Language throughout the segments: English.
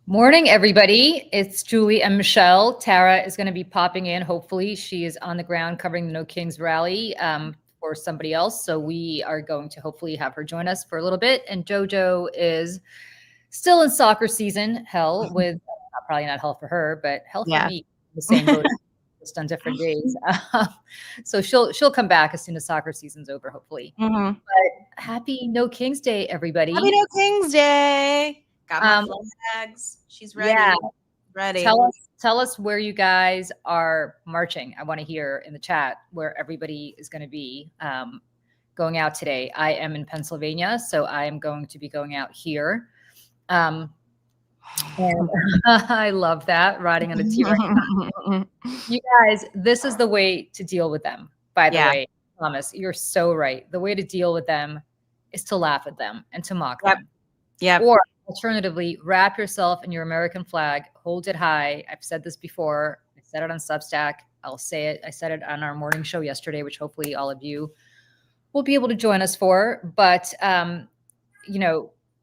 Morning, everybody. It's Julie and Michelle. Tara is going to be popping in. Hopefully, she is on the ground covering the No Kings rally for somebody else. So we are going to hopefully have her join us for a little bit. And JoJo is still in soccer season. Hell, with probably not hell for her, but hell for me. The same boat, just on different days. So she'll come back as soon as soccer season's over, hopefully. But happy No Kings Day, everybody! Happy No Kings Day. Got my flags. She's ready. Yeah. Ready. Tell us where you guys are marching. I want to hear in the chat where everybody is going to be going out today. I am in Pennsylvania, so I am going to be going out here. And I love that, riding on a T-Rex. You guys, this is the way to deal with them, by the way. Thomas, you're so right. The way to deal with them is to laugh at them and to mock them. Yeah. Or alternatively, wrap yourself in your American flag, hold it high. I've said this before. I said it on Substack. I'll say it. I said it on our morning show yesterday, which hopefully all of you will be able to join us for. But,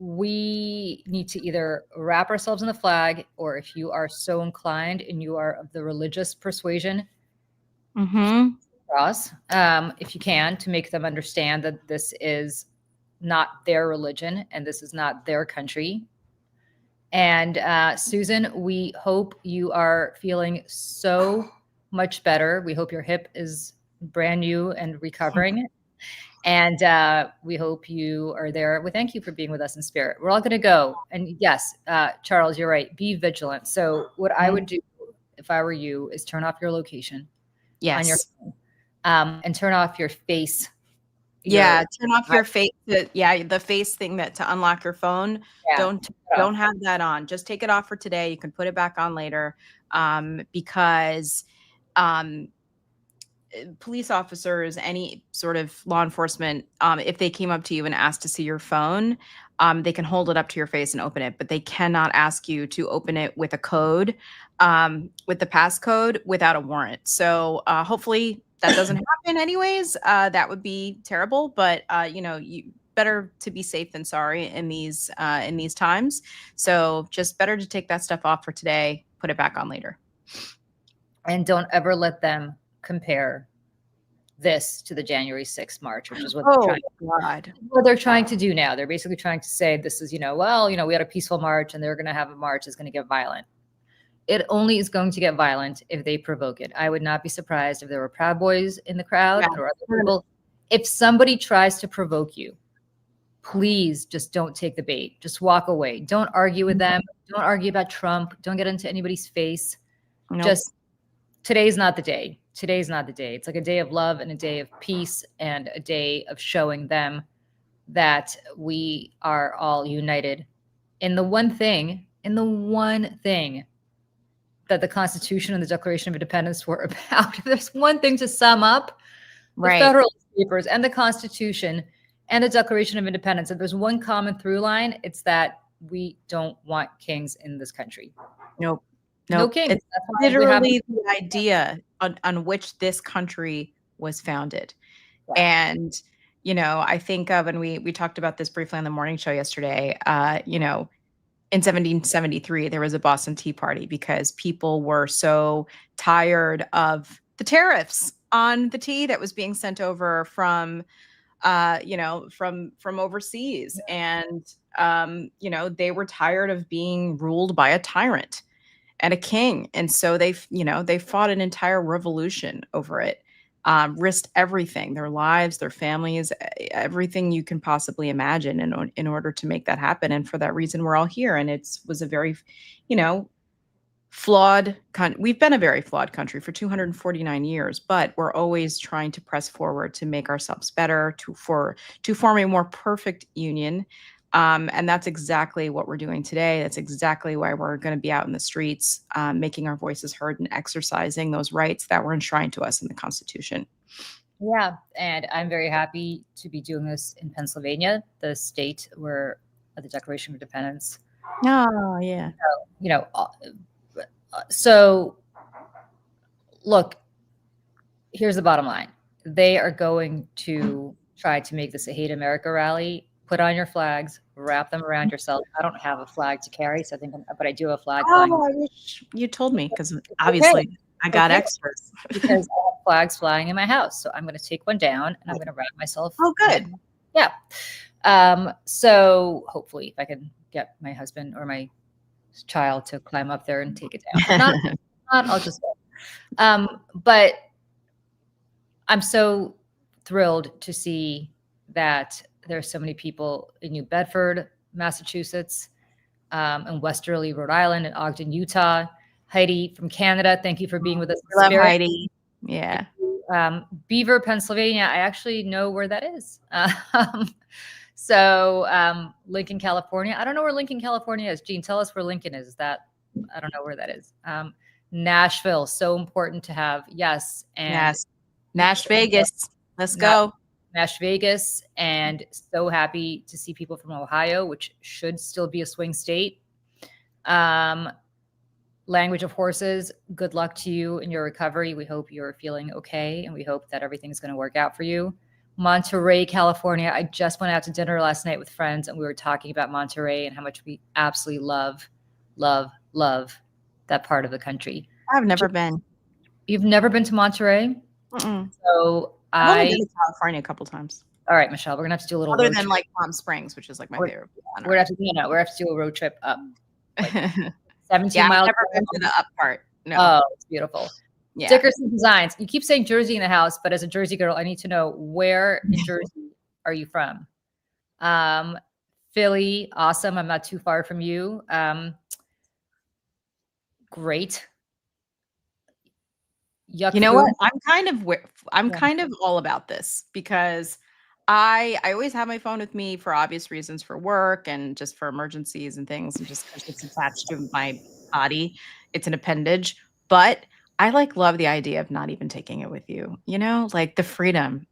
we need to either wrap ourselves in the flag, or if you are so inclined and you are of the religious persuasion, cross, if you can, to make them understand that this is not their religion and this is not their country. And Susan, we hope you are feeling so much better. We hope your hip is brand new and recovering. And we hope you are there. We thank you for being with us in spirit. We're all going to go. And yes, Charles, you're right. Be vigilant. So what I would do if I were you is turn off your location on your phone, and turn off your face. Turn off your face. The face thing to unlock your phone. Yeah. Don't have that on. Just take it off for today. You can put it back on later, because police officers, any sort of law enforcement, if they came up to you and asked to see your phone, they can hold it up to your face and open it, but they cannot ask you to open it with a code, with the passcode, without a warrant. So hopefully that doesn't happen anyways. That would be terrible, but you better to be safe than sorry in these times. So just better to take that stuff off for today, put it back on later. And don't ever let them compare this to the January 6th march, which is what they're trying to do now. They're basically trying to say this is, we had a peaceful march and they're going to have a march that's going to get violent. It only is going to get violent if they provoke it. I would not be surprised if there were Proud Boys in the crowd or other people. If somebody tries to provoke you, please just don't take the bait. Just walk away. Don't argue with them. Don't argue about Trump. Don't get into anybody's face. Just today's not the day. Today's not the day. It's like a day of love and a day of peace and a day of showing them that we are all united in the one thing that the Constitution and the Declaration of Independence were about. If there's one thing to sum up the Federalist Papers and the Constitution and the Declaration of Independence, if there's one common through line, it's that we don't want kings in this country. No kings. It's literally the idea on which this country was founded. Yeah. And, I think of, and we talked about this briefly on the morning show yesterday, in 1773, there was a Boston Tea Party because people were so tired of the tariffs on the tea that was being sent over from overseas. And, they were tired of being ruled by a tyrant and a king. And so they fought an entire revolution over it, risked everything, their lives, their families, everything you can possibly imagine in order to make that happen. And for that reason, we're all here. And it was a very, flawed we've been a very flawed country for 249 years, but we're always trying to press forward to make ourselves better, to form a more perfect union. And that's exactly what we're doing today. That's exactly why we're going to be out in the streets, making our voices heard and exercising those rights that were enshrined to us in the Constitution. Yeah. And I'm very happy to be doing this in Pennsylvania, the state where the Declaration of Independence. Oh, yeah. So look, here's the bottom line. They are going to try to make this a hate America rally. put on your flags, wrap them around yourself. I don't have a flag to carry, so I think, but I do have a flag flying. Oh, I wish you told me, because obviously I got extras. Because I have flags flying in my house. So I'm going to take one down and I'm going to wrap myself. Oh, good. Yeah. So hopefully if I can get my husband or my child to climb up there and take it down. If not, I'll just go. But I'm so thrilled to see that there are so many people in New Bedford, Massachusetts, and Westerly, Rhode Island, and Ogden, Utah. Heidi from Canada, thank you for being with us. Love Heidi. Yeah. Beaver, Pennsylvania. I actually know where that is. So Lincoln, California. I don't know where Lincoln, California is. Jean, tell us where Lincoln is. I don't know where that is. Nashville, so important to have. Yes. And yes. Nash Vegas. Let's go. Nash Vegas. And so happy to see people from Ohio, which should still be a swing state. Language of Horses, good luck to you in your recovery. We hope you're feeling okay, and we hope that everything's going to work out for you. Monterey, California. I just went out to dinner last night with friends, and we were talking about Monterey and how much we absolutely love, love, love that part of the country. I've never been. You've never been to Monterey? So I've only been to California a couple times. All right, Michelle, we're gonna have to do a little. Other than like Palm Springs, which is like my favorite. We're gonna have to do a road trip up. Like 17 yeah, miles. I've never been to the up part. No. Oh, it's beautiful. Yeah. Dickerson Designs. You keep saying Jersey in the house, but as a Jersey girl, I need to know, where in Jersey are you from? Philly, awesome. I'm not too far from you. Great. Yuck, you know what? I'm kind of all about this, because I always have my phone with me for obvious reasons, for work and just for emergencies and things, and just because it's attached to my body. It's an appendage. But I love the idea of not even taking it with you, like the freedom.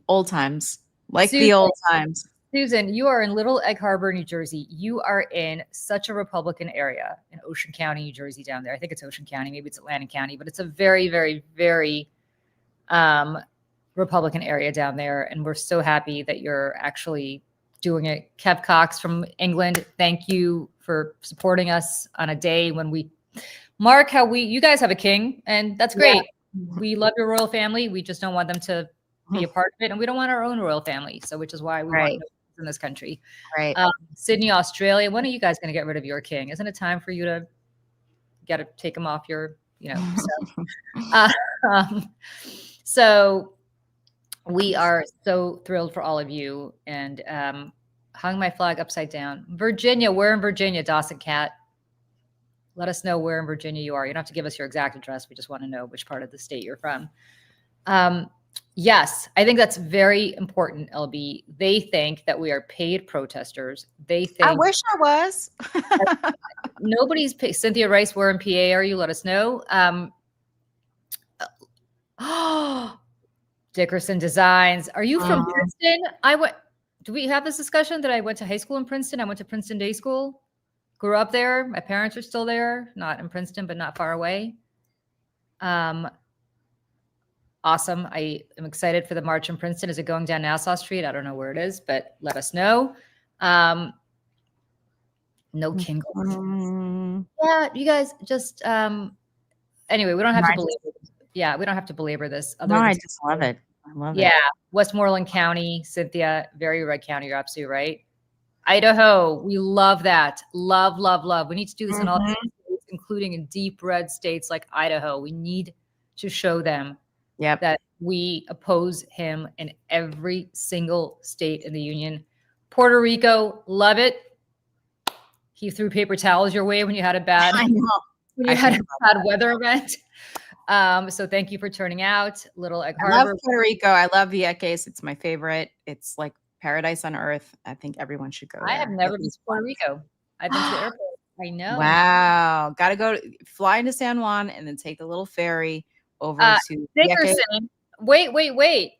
Old times, like Susan, the old times. Susan, you are in Little Egg Harbor, New Jersey. You are in such a Republican area in Ocean County, New Jersey, down there. I think it's Ocean County, maybe it's Atlantic County, but it's a very, very, very Republican area down there. And we're so happy that you're actually doing it. Kev Cox from England, thank you for supporting us on a day when we mark how you guys have a king, and that's great. Yeah. We love your royal family. We just don't want them to be a part of it, and we don't want our own royal family. So, which is why we want in this country. Right. Sydney, Australia. When are you guys going to get rid of your king? Isn't it time for you to take him off your, so we are so thrilled for all of you, and hung my flag upside down. Virginia, where in Virginia? Dawson Cat. Let us know where in Virginia you are. You don't have to give us your exact address. We just want to know which part of the state you're from. Yes, I think that's very important, LB. They think that we are paid protesters. They think I wish I was. Nobody's paid. Cynthia Rice, where in PA are you? Let us know. Dickerson Designs. Are you from Princeton? Do we have this discussion that I went to high school in Princeton? I went to Princeton Day School. Grew up there. My parents are still there, not in Princeton, but not far away. Awesome. I am excited for the march in Princeton. Is it going down Nassau Street? I don't know where it is, but let us know. No king. Yeah, you guys just anyway, we don't have to belabor. Yeah, we don't have to belabor this. No, I just love it. I love it. Yeah, Westmoreland County, Cynthia, very red county. You're absolutely right. Idaho, we love that. Love, love, love. We need to do this in all states, including in deep red states like Idaho. We need to show them that we oppose him in every single state in the union. Puerto Rico, love it. He threw paper towels your way when you had a bad, bad weather event. So thank you for turning out. Little Egg Harbor. I love Puerto Rico. I love Vieques. It's my favorite. It's like paradise on earth. I think everyone should go there. I have never been to Puerto Rico. I've been to the airport. I know. Wow. Got to fly into San Juan and then take the little ferry over to Dickerson. Wait.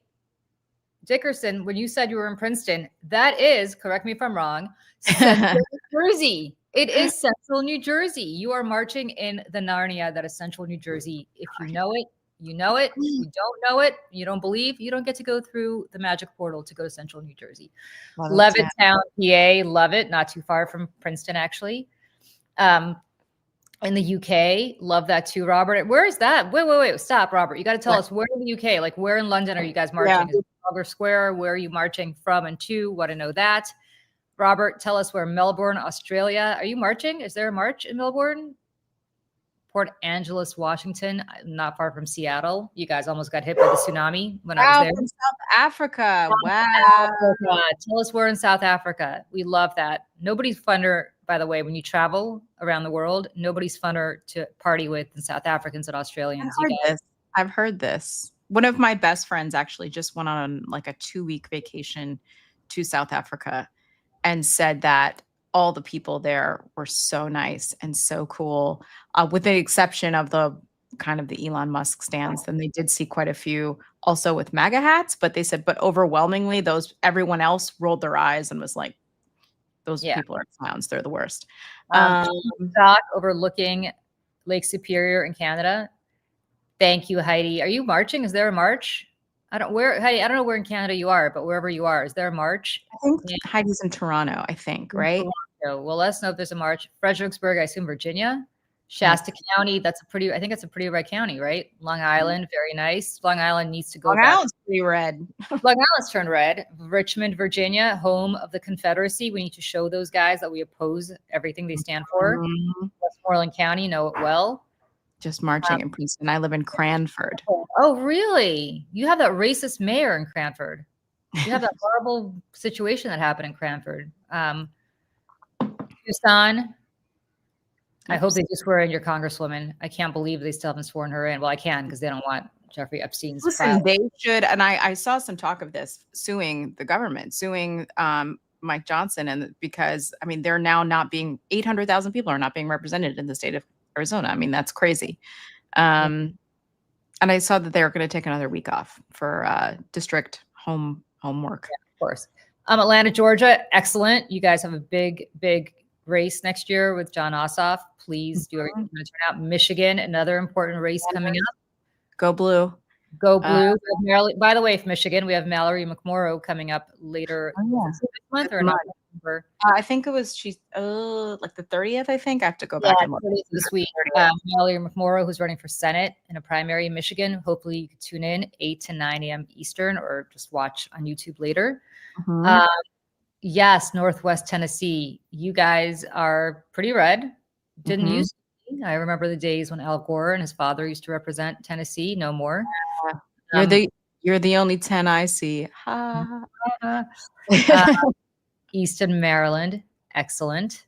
Dickerson, when you said you were in Princeton, that is, correct me if I'm wrong, Central New Jersey. It is Central New Jersey. You are marching in the Narnia that is Central New Jersey. If you know it, You know it. You don't know it. You don't believe. You don't get to go through the magic portal to go to central New Jersey. Levittown, PA, love it. Not too far from Princeton, actually. In the UK, love that too, Robert. Where is that? Wait. Stop, Robert. You got to tell us where in the UK, like where in London are you guys marching? Is it Trafalgar Square? Where are you marching from and to? Want to know that. Robert, tell us where. Melbourne, Australia. Are you marching? Is there a march in Melbourne? Port Angeles, Washington, not far from Seattle. You guys almost got hit by the tsunami when I was there. From South Africa. Wow. Africa. Tell us we're in South Africa. We love that. Nobody's funner, by the way, when you travel around the world, nobody's funner to party with than South Africans and Australians. I've heard this. One of my best friends actually just went on like a 2-week vacation to South Africa and said that all the people there were so nice and so cool, with the exception of the kind of the Elon Musk stands. Then they did see quite a few also with MAGA hats, but they said, but overwhelmingly everyone else rolled their eyes and was like, those people are clowns. They're the worst. Dock overlooking Lake Superior in Canada. Thank you, Heidi. Are you marching? Is there a march? Heidi, I don't know where in Canada you are, but wherever you are, is there a march? I think Heidi's in Toronto, I think, right? Toronto. Well, let us know if there's a march. Fredericksburg, I assume Virginia. Shasta County, I think it's a pretty red county, right? Long Island, very nice. Long Island needs to go back. Long Island's pretty red. Long Island's turned red. Richmond, Virginia, home of the Confederacy. We need to show those guys that we oppose everything they stand for. Westmoreland County, know it well. Just marching in Princeton. I live in Cranford. Oh, really? You have that racist mayor in Cranford. You have that horrible situation that happened in Cranford. Tucson. I hope they just swear in your congresswoman. I can't believe they still haven't sworn her in. Well, I can because they don't want Jeffrey Epstein's file. They should, and I saw some talk of this, suing the government, suing Mike Johnson, and because I mean they're now not being 800,000 people are not being represented in the state of Arizona. I mean that's crazy. And I saw that they were going to take another week off for district homework. Yeah, of course. Atlanta, Georgia, excellent. You guys have a big race next year with John Ossoff. Please do everything to turn out. Michigan, another important race coming up. Go blue. Go blue. By the way, from Michigan, we have Mallory McMorrow coming up later this month or November. I think she's like the 30th, I think. I have to go back and look. This week. Mallory McMorrow, who's running for Senate in a primary in Michigan. Hopefully you can tune in 8 to 9 a.m. Eastern or just watch on YouTube later. Yes, Northwest Tennessee. You guys are pretty red. Didn't used to be. I remember the days when Al Gore and his father used to represent Tennessee. No more. You're the only 10 I see. Easton, Maryland. Excellent.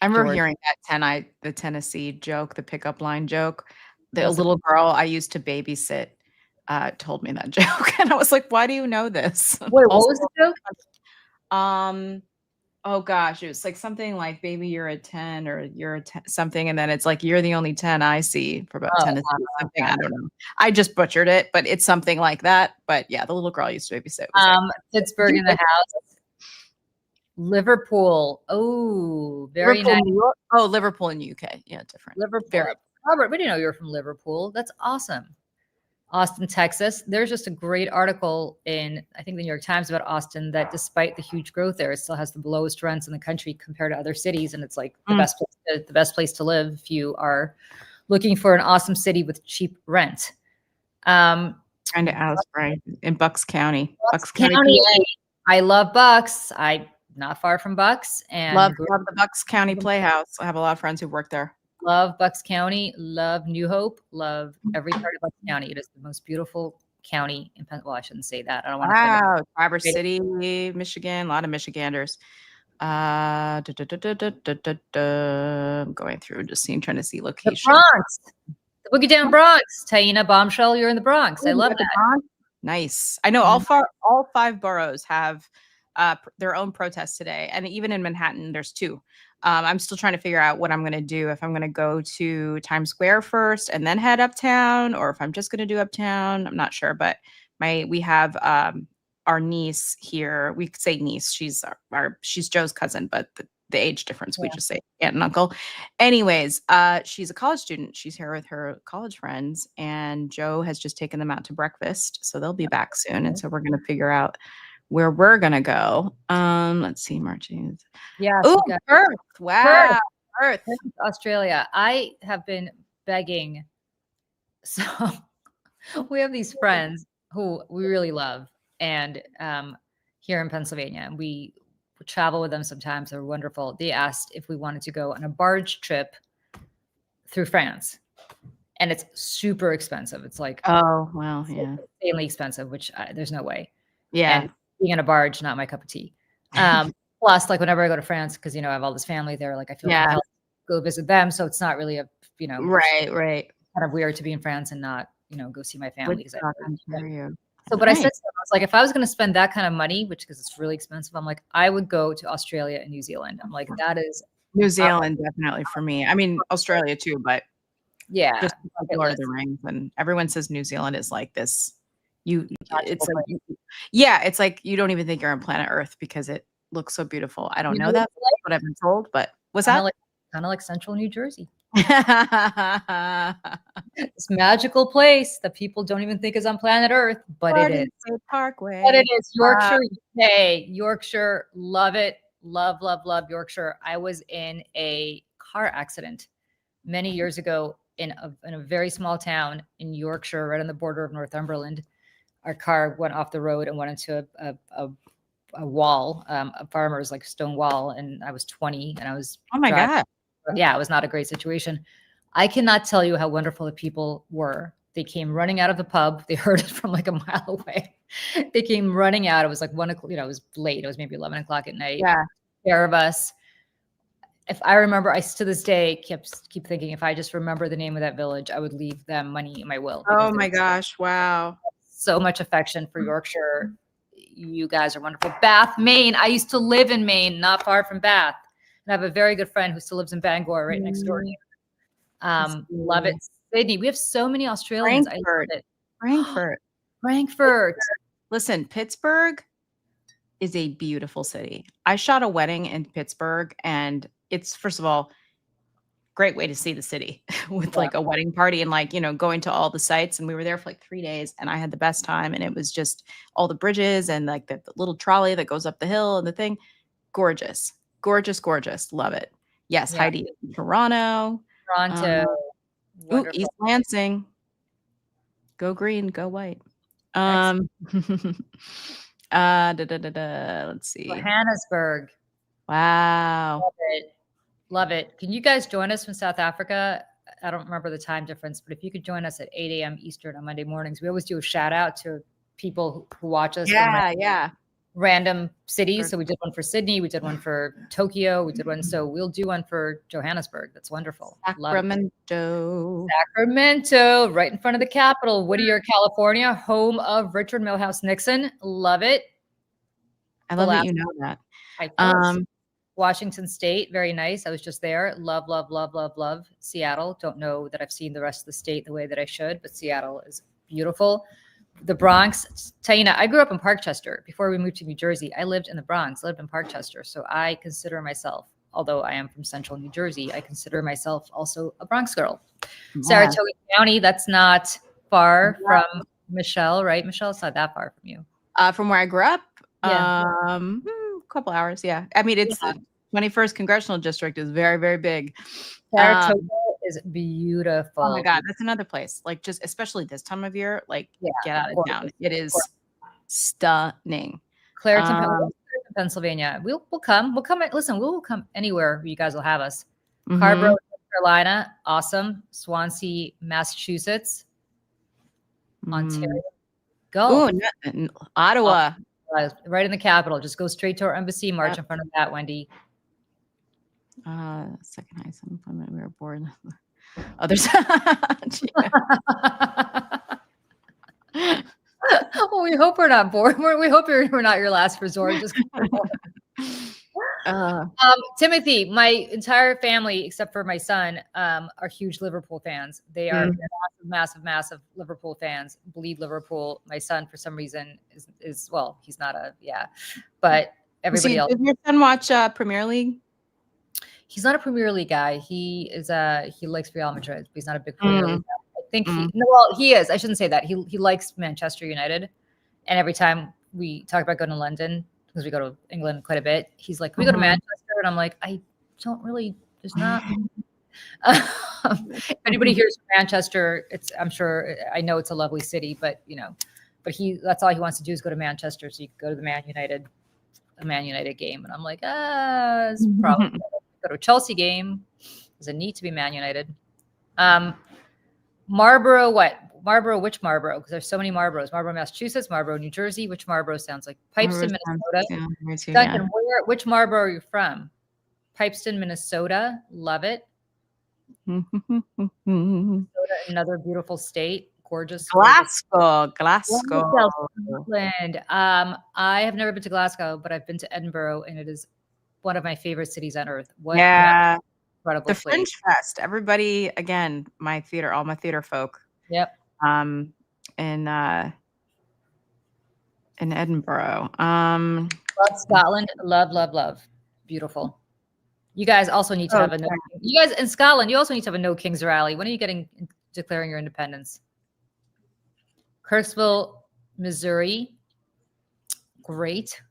I remember hearing that the Tennessee joke, the pickup line joke. The little girl I used to babysit told me that joke, and I was like, "Why do you know this?" Wait, what was the joke? Oh gosh, it was like something like, "Baby, you're a 10," or "You're a 10, something," and then it's like, "You're the only 10 I see," for about Tennessee. Something I don't know. I just butchered it, but it's something like that. But yeah, the little girl I used to babysit. Pittsburgh in the house. Liverpool. Oh, very nice. Oh, Liverpool in UK. Yeah, different. Liverpool. Robert, we didn't know you were from Liverpool. That's awesome. Austin, Texas. There's just a great article in, I think, the New York Times about Austin that despite the huge growth there, it still has the lowest rents in the country compared to other cities. And it's like the best place to live if you are looking for an awesome city with cheap rent. Kind of right in Bucks County. Bucks County. I love Bucks. I'm not far from Bucks. And love the Bucks County Playhouse. I have a lot of friends who work there. Love Bucks County, love New Hope, love every part of Bucks County. It is the most beautiful county in Pennsylvania. Well, I shouldn't say that. I don't want to. Wow, Traverse City, Michigan, a lot of Michiganders. I'm going through, trying to see location. The Bronx, the Boogie Down Bronx. Taina Bombshell, you're in the Bronx. I love that. Nice. I know all 5 boroughs have their own protests today, and even in Manhattan, there's 2. I'm still trying to figure out what I'm going to do, if I'm going to go to Times Square first and then head uptown, or if I'm just going to do uptown. I'm not sure, but we have our niece here. We could say niece. She's Joe's cousin, but the age difference. We Yeah. just say aunt and uncle. Anyways, she's a college student. She's here with her college friends, and Joe has just taken them out to breakfast. So they'll be back soon. And so we're going to figure out where we're going to go. Let's see, Martine. Yeah. Oh, So Perth. Wow. Perth. Australia. I have been begging. So we have these friends who we really love, and here in Pennsylvania, we travel with them sometimes. They're wonderful. They asked if we wanted to go on a barge trip through France, and it's super expensive. It's like, oh, well, yeah, insanely expensive, which there's no way. Yeah. And being on a barge, not my cup of tea. Plus, like whenever I go to France, because I have all this family there, like I feel compelled to go visit them. So it's not really a right. kind of weird to be in France and not go see my family. So, but I said to them, I was like, if I was going to spend that kind of money, which because it's really expensive, I'm like, I would go to Australia and New Zealand. I'm like, that is New Zealand definitely for me. I mean, Australia too, but yeah, just Lord of the Rings, and everyone says New Zealand is like this. It's like, it's like you don't even think you're on planet Earth because it looks so beautiful. I don't know that, what I've been told, but what's that? Kind of like central New Jersey. This magical place that people don't even think is on planet Earth, but it is. Parkway. But it is. Yorkshire, UK. Yorkshire, love it. Love, love, love Yorkshire. I was in a car accident many years ago in a very small town in Yorkshire, right on the border of Northumberland. Our car went off the road and went into a wall, a farmer's like stone wall, and I was 20, and I was oh my god, yeah, it was not a great situation. I cannot tell you how wonderful the people were. They came running out of the pub. They heard it from like a mile away. They came running out. It was like 1 o'clock, it was late. It was maybe 11 o'clock at night. Yeah. Care of us. If I remember, I to this day keep thinking, if I just remember the name of that village, I would leave them money in my will. Oh my gosh. Wow. So much affection for Yorkshire. You guys are wonderful. Bath, Maine. I used to live in Maine, not far from Bath. And I have a very good friend who still lives in Bangor, right next door. Love it. Sydney. We have so many Australians. Frankfurt. I love it. Frankfurt. Listen, Pittsburgh is a beautiful city. I shot a wedding in Pittsburgh, and it's, first of all, great way to see the city with like a wedding party and like, going to all the sites. And we were there for like 3 days, and I had the best time. And it was just all the bridges and like the little trolley that goes up the hill and the thing. Gorgeous, gorgeous, gorgeous. Love it. Yes. Yeah. Heidi, Toronto. East Lansing. Go green, go white. Let's see. Johannesburg. Wow. Love it. Can you guys join us from South Africa? I don't remember the time difference, but if you could join us at 8 a.m. Eastern on Monday mornings, we always do a shout out to people who watch us. Yeah. Random cities. So we did one for Sydney. We did one for Tokyo. We did one. So we'll do one for Johannesburg. That's wonderful. Sacramento, right in front of the Capitol. Whittier, California, home of Richard Milhouse Nixon. Love it. I love that you know that. Washington State, very nice. I was just there. Love, love, love, love, love. Seattle. Don't know that I've seen the rest of the state the way that I should, but Seattle is beautiful. The Bronx. Taina, I grew up in Parkchester. Before we moved to New Jersey, I lived in the Bronx, lived in Parkchester. So I consider myself, although I am from central New Jersey, I consider myself also a Bronx girl. Yeah. Saratoga County, that's not far from Michelle, right? Michelle, it's not that far from you. From where I grew up? Yeah. A couple hours, yeah. I mean, it's the 21st Congressional District is very, very big. Saratoga is beautiful. Oh my God, that's another place. Like, just especially this time of year, like get out of town. It is stunning. Clareton, Pennsylvania. We'll come. We'll come. Listen, we'll come anywhere you guys will have us. Carrboro, North Carolina, awesome. Swansea, Massachusetts. Ontario, go. Ooh, Ottawa. Right in the capital. Just go straight to our embassy. March in front of that, Wendy. Second highest unemployment. We were bored. Others. Well, we hope we're not bored. We hope we're not your last resort. Just Timothy, my entire family, except for my son, are huge Liverpool fans. They are massive Liverpool fans. Bleed Liverpool. My son, for some reason, is well, he's not but everybody else. Did your son watch Premier League? He's not a Premier League guy. He is he likes Real Madrid, but he's not a big Premier League guy. I think he is. I shouldn't say that. He likes Manchester United. And every time we talk about going to London, because we go to England quite a bit, he's like, "Can we go to Manchester?" And I'm like, "I don't really. There's not." If anybody hears from Manchester, I'm sure, I know it's a lovely city, but that's all he wants to do is go to Manchester, so you can go to the Man United game. And I'm like, it's probably go to a Chelsea game. Does it need to be Man United? Marlboro, which Marlboro? Because there's so many Marlboros. Marlboro, Massachusetts, Marlboro, New Jersey. Which Marlboro sounds like Pipeston, Minnesota? Duncan, which Marlboro are you from? Pipeston, Minnesota. Love it. Minnesota, another beautiful state. Gorgeous. Glasgow. Scotland. I have never been to Glasgow, but I've been to Edinburgh, and it is one of my favorite cities on earth. Incredible the Fringe Fest. Everybody, again, all my theater folk. Yep. In Edinburgh. Love Scotland. Love. Beautiful. You guys also need to have you guys in Scotland, you also need to have a No Kings rally. When are you declaring your independence? Kirksville, Missouri. Great.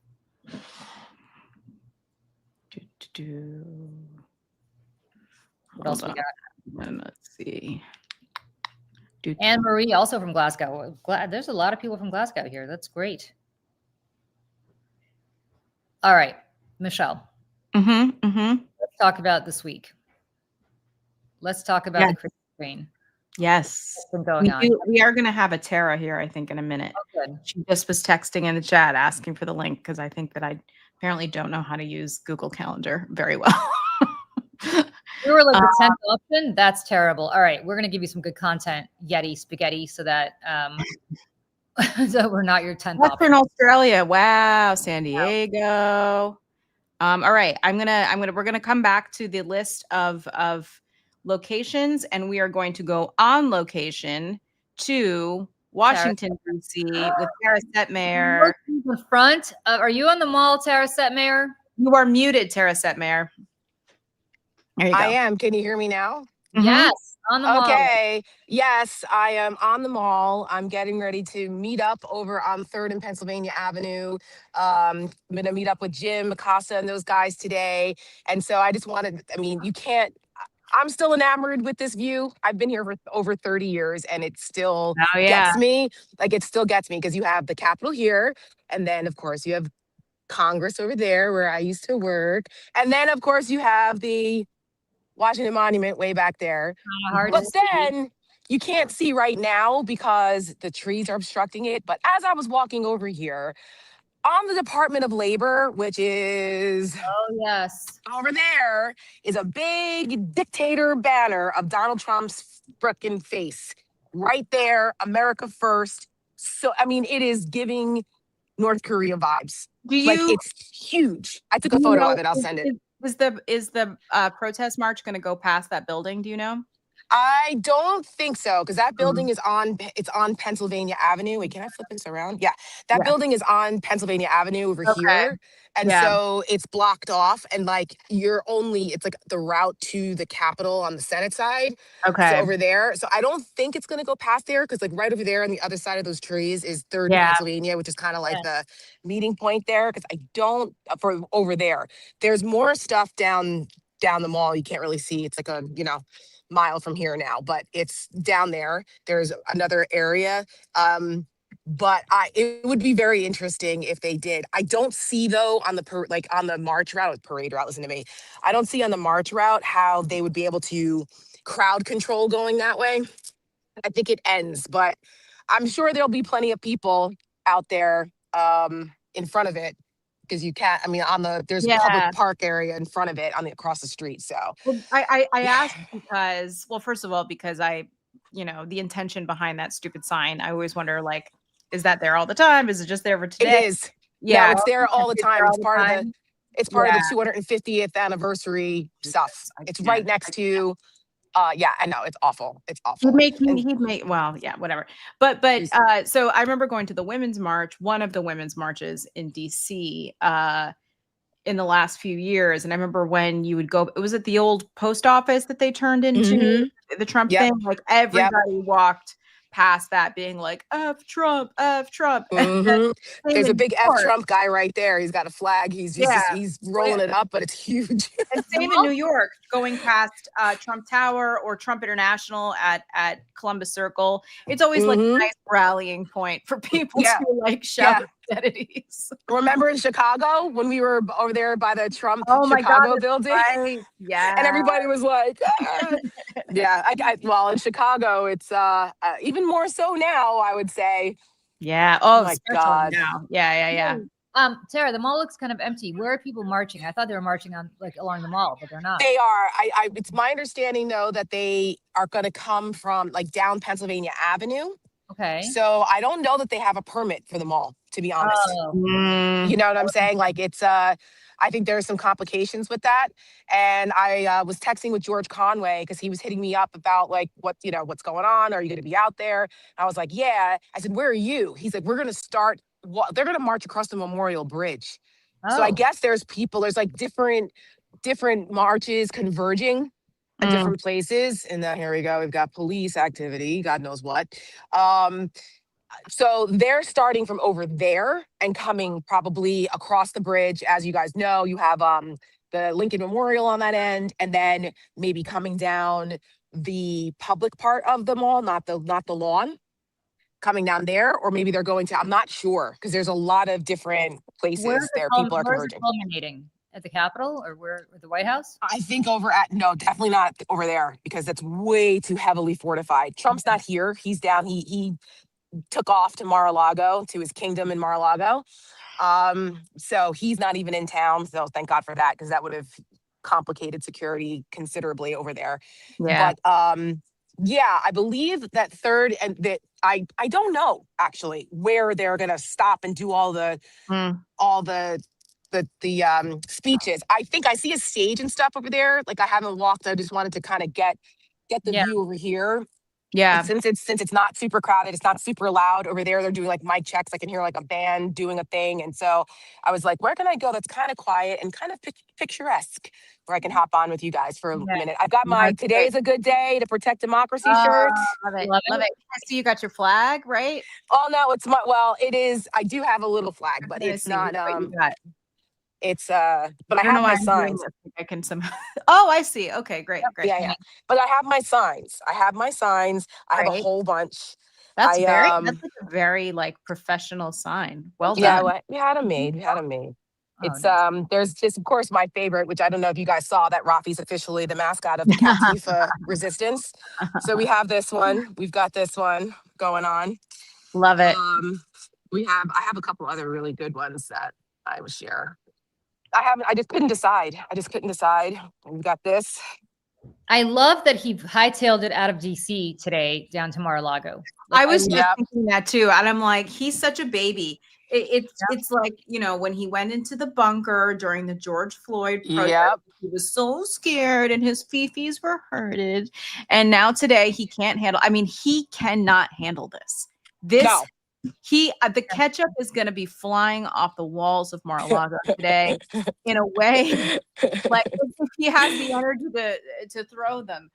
What else we got? Let's see. Anne Marie, also from Glasgow. There's a lot of people from Glasgow here. That's great. All right, Michelle. Let's talk about this week. Let's talk about the Christmas Queen. Yes. We are going to have a Tara here, I think, in a minute. Oh, good. She just was texting in the chat asking for the link because I think that I apparently don't know how to use Google Calendar very well. We were like the 10th option. That's terrible. All right, we're going to give you some good content, Yeti Spaghetti, so that so we're not your 10th Western option. Australia. Wow, San Diego. All right, we're gonna come back to the list of locations, and we are going to go on location to Washington, D.C. with Tara Setmayer. In the front. Are you on the mall, Tara Setmayer? You are muted, Tara Setmayer. There you go. I am. Can you hear me now? Yes, on the mall. Okay. Yes, I am on the mall. I'm getting ready to meet up over on 3rd and Pennsylvania Avenue. I'm going to meet up with Jim, Mikasa, and those guys today. And so I just wanted, I'm still enamored with this view. I've been here for over 30 years and it still gets me. Like, it still gets me because you have the Capitol here. And then, of course, you have Congress over there where I used to work. And then, of course, you have the Washington Monument way back there. But then you can't see right now because the trees are obstructing it. But as I was walking over here, on the Department of Labor, which is over there, is a big dictator banner of Donald Trump's frickin' face. Right there, America first. So, it is giving North Korea vibes. It's huge. I took a photo of it. I'll send it. Is the protest march going to go past that building? Do you know? I don't think so, because that building is on Pennsylvania Avenue. Wait, can I flip this around? Yeah, that building is on Pennsylvania Avenue over here. And so it's blocked off, and it's like the route to the Capitol on the Senate side. Okay. So over there. So I don't think it's going to go past there, because right over there on the other side of those trees is 3rd Pennsylvania, which is kind of like the meeting point there. Because for over there, there's more stuff down the mall. You can't really see. It's like a, mile from here now, but it's down there. There's another area. But it would be very interesting if they did. I don't see though on the march route, parade route, listen to me. I don't see on the march route how they would be able to crowd control going that way. I think it ends, but I'm sure there'll be plenty of people out there in front of it. Because you can't, there's a public park area in front of it across the street. So I asked because, well, first of all, because the intention behind that stupid sign, I always wonder, is that there all the time? Is it just there for today? It is. Yeah, no, it's there all the time. It's part of the 250th anniversary stuff. It's right next to. I know it's awful. It's awful. Whatever. But so I remember going to the women's march, one of the women's marches in DC, in the last few years. And I remember when you would go, it was at the old post office that they turned into the Trump thing. Like everybody walked past that being like, F Trump, F Trump. There's a big F Trump guy right there. He's got a flag. He's he's rolling it up, but it's huge. And same in New York, going past Trump Tower or Trump International at Columbus Circle. It's always like a nice rallying point for people to like shout obscenities. Remember in Chicago when we were over there by the Trump Chicago building? Right. Yeah. And everybody was like, ah. Well, in Chicago, it's even more so now, I would say. Yeah. Oh my God. Now. Yeah. Tara, the mall looks kind of empty. Where are people marching? I thought they were marching on like along the mall, but they're not. They are. It's my understanding though that they are going to come from like down Pennsylvania Avenue. Okay. So I don't know that they have a permit for the mall, to be honest. You know what I'm saying? Like it's I think there's some complications with that. And I was texting with George Conway because he was hitting me up about like what's going on. Are you going to be out there? I was like, yeah. I said, where are you? He's like, we're going to start. They're going to march across the Memorial Bridge. So I guess there's like different marches converging at different places. And then here we go. We've got police activity, God knows what. So they're starting from over there and coming probably across the bridge. As you guys know, you have the Lincoln Memorial on that end, and then maybe coming down the public part of the mall, not the lawn, coming down there, or maybe they're going to, I'm not sure, because there's a lot of different places there people are converging. Where's the culminating? At the Capitol or where? At the White House? I think no, definitely not over there, because that's way too heavily fortified. Trump's not here. He's down. He took off to Mar-a-Lago, to his kingdom in Mar-a-Lago. So he's not even in town. So thank God for that, because that would have complicated security considerably over there. Yeah. But I believe that third, and that I don't know actually where they're gonna stop and do all the speeches. I think I see a stage and stuff over there. Like I haven't walked. I just wanted to kind of get the view over here. Yeah. And since it's not super crowded, it's not super loud over there. They're doing like mic checks. I can hear like a band doing a thing. And so I was like, where can I go that's kind of quiet and kind of picturesque, where I can hop on with you guys for a minute? I've got my "Today's a Good Day to Protect Democracy" shirt. Love it. I see you got your flag, right? Oh no, it is. I do have a little flag, but it's not. It's but I have my signs. I can somehow. Oh, I see. Okay, great. Yeah. But I have my signs. I have a whole bunch. That's like a very like professional sign. Well done. Yeah, we had them made. It's there's just, of course, my favorite, which I don't know if you guys saw, that Rafi's officially the mascot of the Catifa resistance. So we have this one. We've got this one going on. Love it. I have a couple other really good ones that I will share. I just couldn't decide. We've got this. I love that he hightailed it out of DC today down to Mar-a-Lago. Like, I was just thinking that too. And I'm like, he's such a baby. It's like, when he went into the bunker during the George Floyd protest, he was so scared and his fifis were hurted. And now today he can't handle, he cannot handle this. The ketchup is going to be flying off the walls of Mar-a-Lago today in a way like if he has the energy to throw them.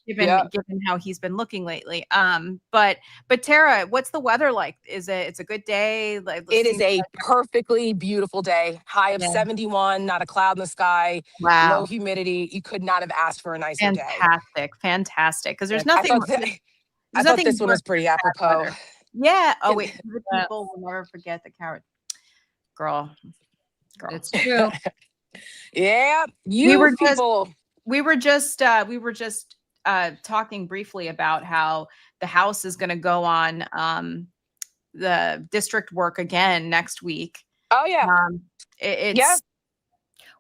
Given how he's been looking lately. But Tara, what's the weather like? It's a good day? Like it is a perfectly beautiful day. High of 71, not a cloud in the sky. Wow. Low humidity. You could not have asked for a nicer day. Fantastic. Because there's nothing. I thought this one was pretty apropos. Yeah. Oh wait, the people will never forget the coward. Girl. It's true. Yeah. We were just talking briefly about how the House is going to go on the district work again next week. Oh yeah.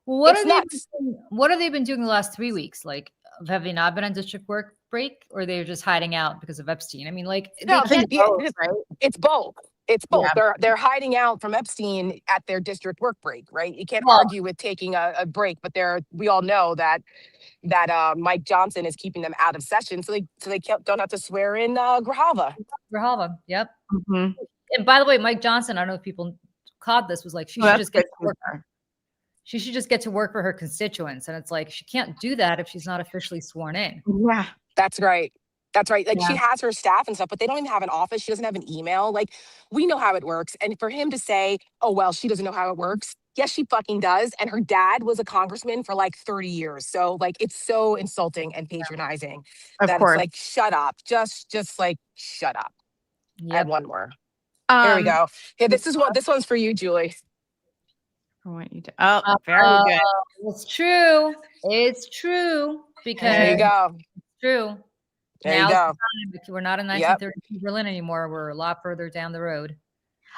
Well, what have they been doing the last 3 weeks? Like, have they not been on district work break, or they're just hiding out because of Epstein? It's both. It's both. Yeah. They're hiding out from Epstein at their district work break, right? You can't argue with taking a break, but we all know that Mike Johnson is keeping them out of session, so they don't have to swear in Grijalva. Yep. Mm-hmm. And by the way, Mike Johnson, I don't know if people caught this, was like, she should just get to work. She should just get to work for her constituents. And it's like, she can't do that if she's not officially sworn in. Yeah. That's right. That's right. Like Yeah. she has her staff and stuff, but they don't even have an office. She doesn't have an email. Like we know how it works. And for him to say, oh, well, she doesn't know how it works. Yes, she fucking does. And her dad was a congressman for like 30 years. So like, it's so insulting and patronizing Of that course. it's like, shut up. Just like, shut up. I have one more. Here we go. Yeah, this one's for you, Julie. I want you to. Oh, very good. It's true. It's true. Because there you go. It's true. There you go. We're not in 1932 Berlin anymore. We're a lot further down the road.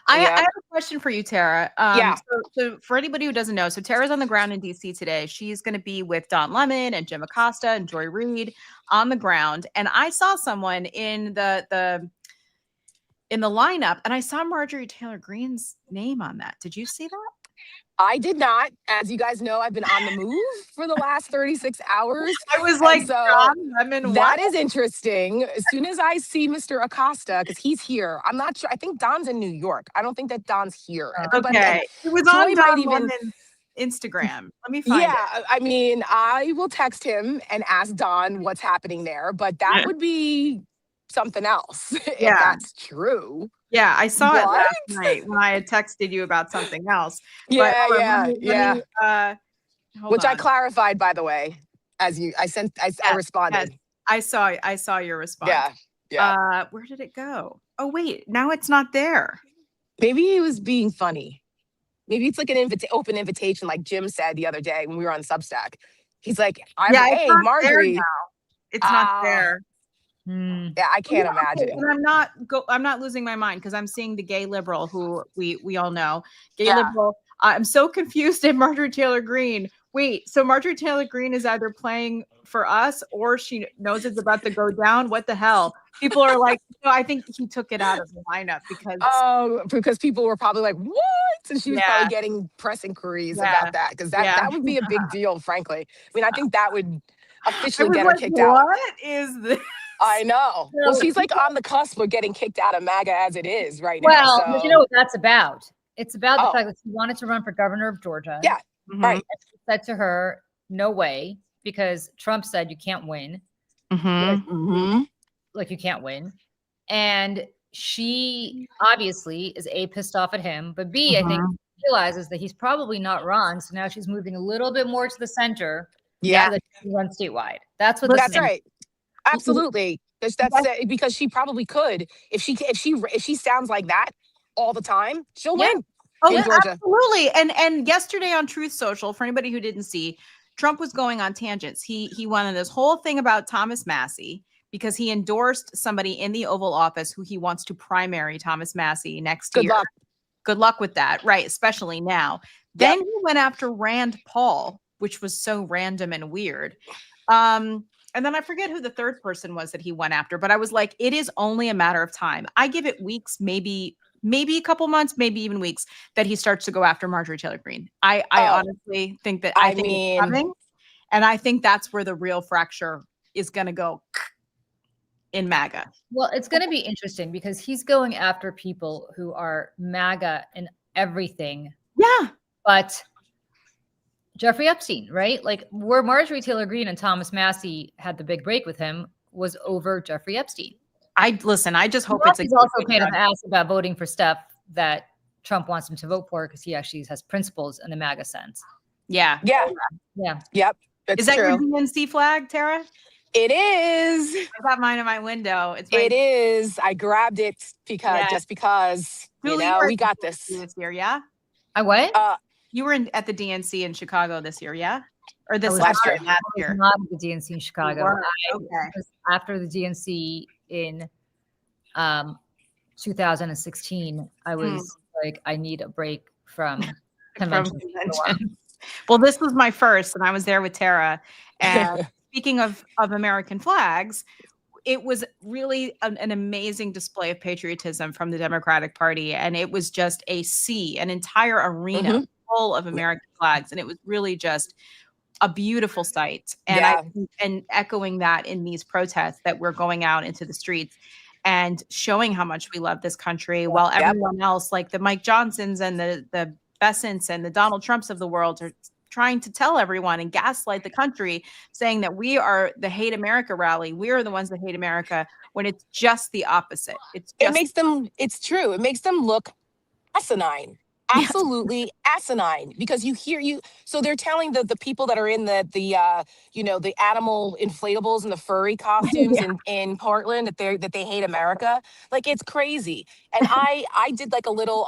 I have a question for you, Tara. Yeah. So for anybody who doesn't know, so Tara's on the ground in DC today. She's going to be with Don Lemon and Jim Acosta and Joy Reid on the ground. And I saw someone in the lineup, and I saw Marjorie Taylor Greene's name on that. Did you see that? I did not. As you guys know, I've been on the move for the last 36 hours. I was like, so Don Lemon, that is interesting. As soon as I see Mr. Acosta, because he's here, I'm not sure. I think Don's in New York. I don't think that Don's here. Okay. It was on Don Lemon's Instagram. Let me find it. Yeah, I mean, I will text him and ask Don what's happening there, but that would be something else if that's true. Yeah, I saw it last night when I had texted you about something else. Yeah. Which on. I clarified, by the way, I responded. Yes. I saw your response. Yeah. Where did it go? Oh wait, now it's not there. Maybe he was being funny. Maybe it's like an open invitation, like Jim said the other day when we were on Substack. He's like, hey, Marjorie. It's not there. Yeah, I can't imagine. And I'm not losing my mind because I'm seeing the gay liberal who we all know. Liberal. I'm so confused at Marjorie Taylor Greene. Wait, so Marjorie Taylor Greene is either playing for us or she knows it's about to go down. What the hell? People are like, no, I think he took it out of the lineup because people were probably like, what? And she was probably getting press inquiries about that because that would be a big deal, frankly. I mean, I think that would officially get her kicked out. What is this? I know. Well, she's like on the cusp of getting kicked out of MAGA as it is right now. Well, but you know what that's about? It's about the fact that she wanted to run for governor of Georgia. Yeah, right. And she said to her, no way, because Trump said you can't win. Like you can't win. And she obviously is A, pissed off at him, but B, I think realizes that he's probably not wrong. So now she's moving a little bit more to the center. Yeah. So that she can run statewide. That's what that's right. Absolutely. Because she probably could. If she sounds like that all the time, she'll win. Oh, yeah, absolutely. And yesterday on Truth Social, for anybody who didn't see, Trump was going on tangents. He went on this whole thing about Thomas Massie because he endorsed somebody in the Oval Office who he wants to primary Thomas Massie next year. Good luck with that. Right. Especially now. Then he went after Rand Paul, which was so random and weird. And then I forget who the third person was that he went after, but I was like, it is only a matter of time. I give it weeks, maybe a couple months, maybe even weeks that he starts to go after Marjorie Taylor Greene. I honestly think that I think it's coming. And I think that's where the real fracture is going to go in MAGA. Well, it's going to be interesting because he's going after people who are MAGA and everything. Yeah. But Jeffrey Epstein, right? Like where Marjorie Taylor Greene and Thomas Massie had the big break with him was over Jeffrey Epstein. I just hope he's also paid an ass about voting for stuff that Trump wants him to vote for because he actually has principles in the MAGA sense. Yeah. Yeah. Yeah. Yep. Is that your DNC flag, Tara? It is. I got mine in my window. It is. I grabbed it because Julie, we got this year. Yeah. I what? You were at the DNC in Chicago this year, yeah? Or this last year? Not at the DNC in Chicago. Okay. After the DNC in 2016, I was like, I need a break from convention. Well, this was my first, and I was there with Tara. And speaking of American flags, it was really an amazing display of patriotism from the Democratic Party. And it was just an entire arena full of American flags. And it was really just a beautiful sight. And and echoing that in these protests that we're going out into the streets and showing how much we love this country while everyone else, like the Mike Johnsons and the Bessents and the Donald Trumps of the world, are trying to tell everyone and gaslight the country, saying that we are the Hate America rally. We are the ones that hate America, when it's just the opposite. It's true. It makes them look asinine. yes. Absolutely asinine, because so they're telling the people that are in the the animal inflatables and the furry costumes Yeah. in Portland that they hate America. Like, it's crazy. And I did like a little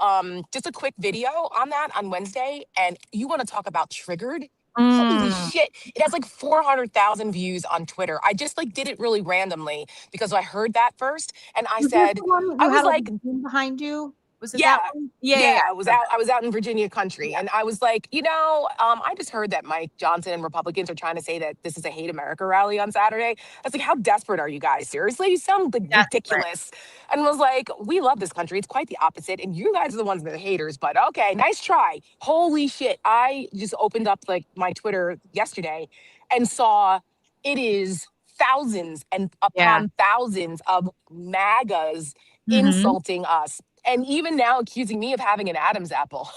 just a quick video on that on Wednesday, and you want to talk about triggered? Holy shit. It has like 400,000 views on Twitter. I just like did it really randomly because I heard that first, and I Was this said, the one I you was had like like, a team behind you? Was it yeah, that one? Yeah, yeah, yeah, yeah. I was out in Virginia country, and I was like, I just heard that Mike Johnson and Republicans are trying to say that this is a hate America rally on Saturday. I was like, how desperate are you guys? Seriously, you sound like Desperate. ridiculous. And was like, we love this country. It's quite the opposite, and you guys are the ones that are haters. But okay, nice try. Holy shit! I just opened up like my Twitter yesterday and saw it is thousands and Yeah. upon thousands of MAGAs Mhm. insulting us, and even now accusing me of having an Adam's apple.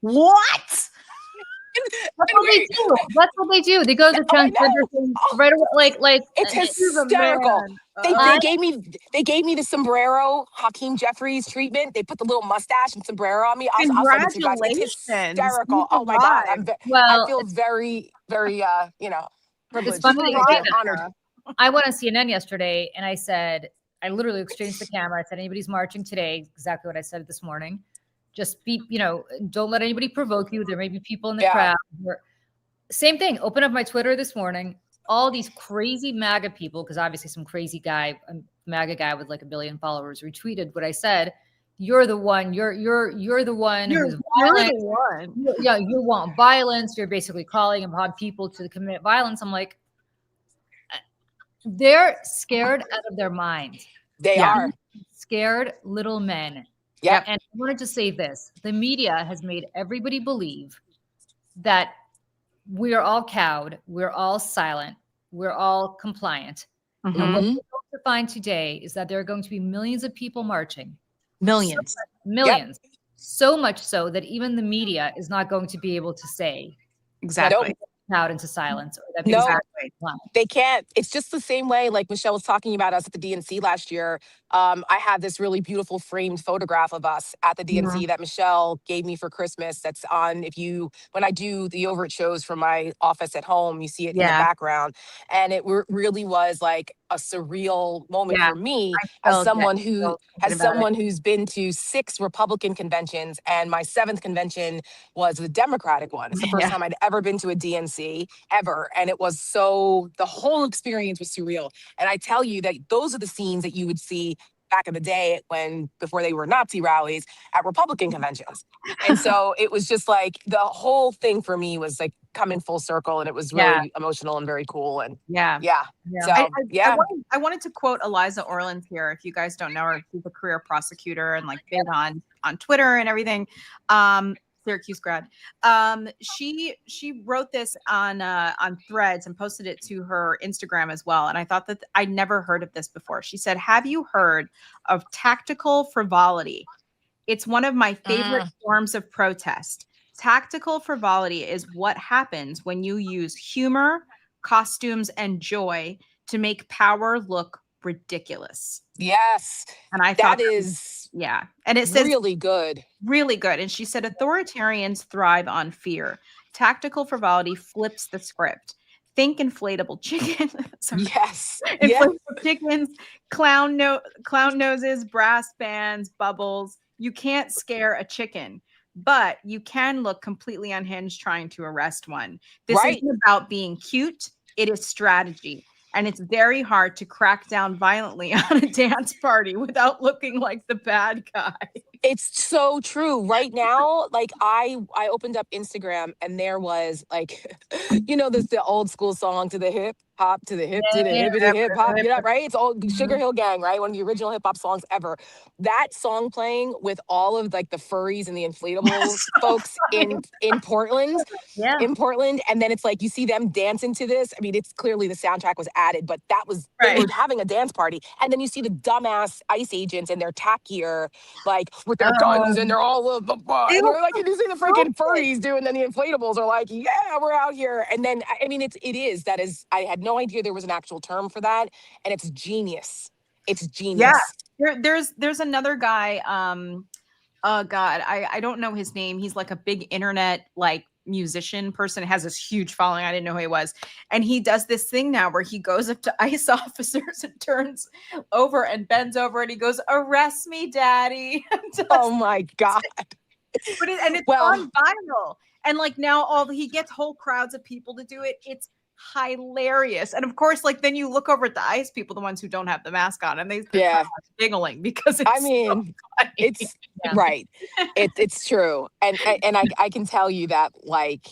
What? That's what they Anyway, do. That's what they do. They go to the oh, I transgender know. thing Oh, right away, it's He's a hysterical. man. They gave me the sombrero Hakeem Jeffries treatment. They put the little mustache and sombrero on me. I'll send it to you guys. It's Congratulations. hysterical. You've Oh my god, arrived. I well, feel very very it's privileged funny You've that you say and arrived, that. honored. Sarah. I went on CNN yesterday and I said, I literally exchanged the camera. I said, anybody's marching today, exactly what I said this morning. Just be, don't let anybody provoke you. There may be people in the Yeah. crowd. Same thing. Open up my Twitter this morning. All these crazy MAGA people, because obviously some crazy guy, a MAGA guy with like 1 billion followers, retweeted what I said. You're the one. You're the one You're who's the violent. one. Yeah, you want violence. You're basically calling upon people to commit violence. I'm like, they're scared out of their minds. They Yeah. are. Scared little men. Yep. And I wanted to say this. The media has made everybody believe that we're all cowed, we're all silent, we're all compliant. And what we're Mhm. going to find today is that there are going to be millions of people marching. Millions. Millions. So much so that even the media is not going to be able to say Exactly. out into silence or that No. Exactly. They can't. It's just the same way, like Michelle was talking about us at the DNC last year. I had this really beautiful framed photograph of us at the DNC that Michelle gave me for Christmas. That's on, when I do the overt shows from my office at home, you see it in the Yeah. background. And it really was like a surreal moment Yeah. for me I as still someone get who, chills thinking about it. who's been to 6 Republican conventions, and my 7th convention was the Democratic one. It's the first Yeah. time I'd ever been to a DNC ever. And it was the whole experience was surreal. And I tell you that those are the scenes that you would see back in the day before they were Nazi rallies at Republican conventions. And so it was just like the whole thing for me was like coming full circle, and it was Yeah. really emotional and very cool. And Yeah. yeah. Yeah. So yeah. I wanted to quote Eliza Orland here. If you guys don't know her, she's a career prosecutor and like big on Twitter and everything. Syracuse grad. She wrote this on Threads and posted it to her Instagram as well. And I thought that I'd never heard of this before. She said, "Have you heard of tactical frivolity? It's one of my favorite forms of protest. Tactical frivolity is what happens when you use humor, costumes, and joy to make power look ridiculous." Yes. And I thought That is yeah. And it says really good. really good. And she said, authoritarians thrive on fear. Tactical frivolity flips the script. Think inflatable chicken. Sorry. Yes. Inflatable chickens, clown noses, brass bands, bubbles. You can't scare a chicken, but you can look completely unhinged trying to arrest one. This isn't about being cute. It is strategy. And it's very hard to crack down violently on a dance party without looking like the bad guy. It's so true. Right now, like I opened up Instagram and there was like, there's the old school song to the hip hop to the hip to the hippity hip hop, get up, right? It's all Sugar Hill Gang, right? One of the original hip hop songs ever. That song playing with all of like the furries and the inflatable folks in Portland. Yeah. In Portland, and then it's like you see them dancing to this. I mean, it's clearly the soundtrack was added, but that was they were having a dance party. And then you see the dumbass ICE agents in their tack gear, like with their guns, and they're all and they're like, you see the freaking furries doing, then the inflatables are like, yeah, we're out here. And then I mean, it is I had no idea there was an actual term for that, and it's genius. It's genius. Yeah, there's another guy. Oh God, I don't know his name. He's like a big internet like musician person, has this huge following. I didn't know who he was. And he does this thing now where he goes up to ICE officers and turns over and bends over and he goes, "Arrest me, daddy." Oh my God. And it's on viral. And like now he gets whole crowds of people to do it. It's hilarious. And of course, like then you look over at the ICE people, the ones who don't have the mask on, and they're giggling because it's so it's right. It's true. And I can tell you that like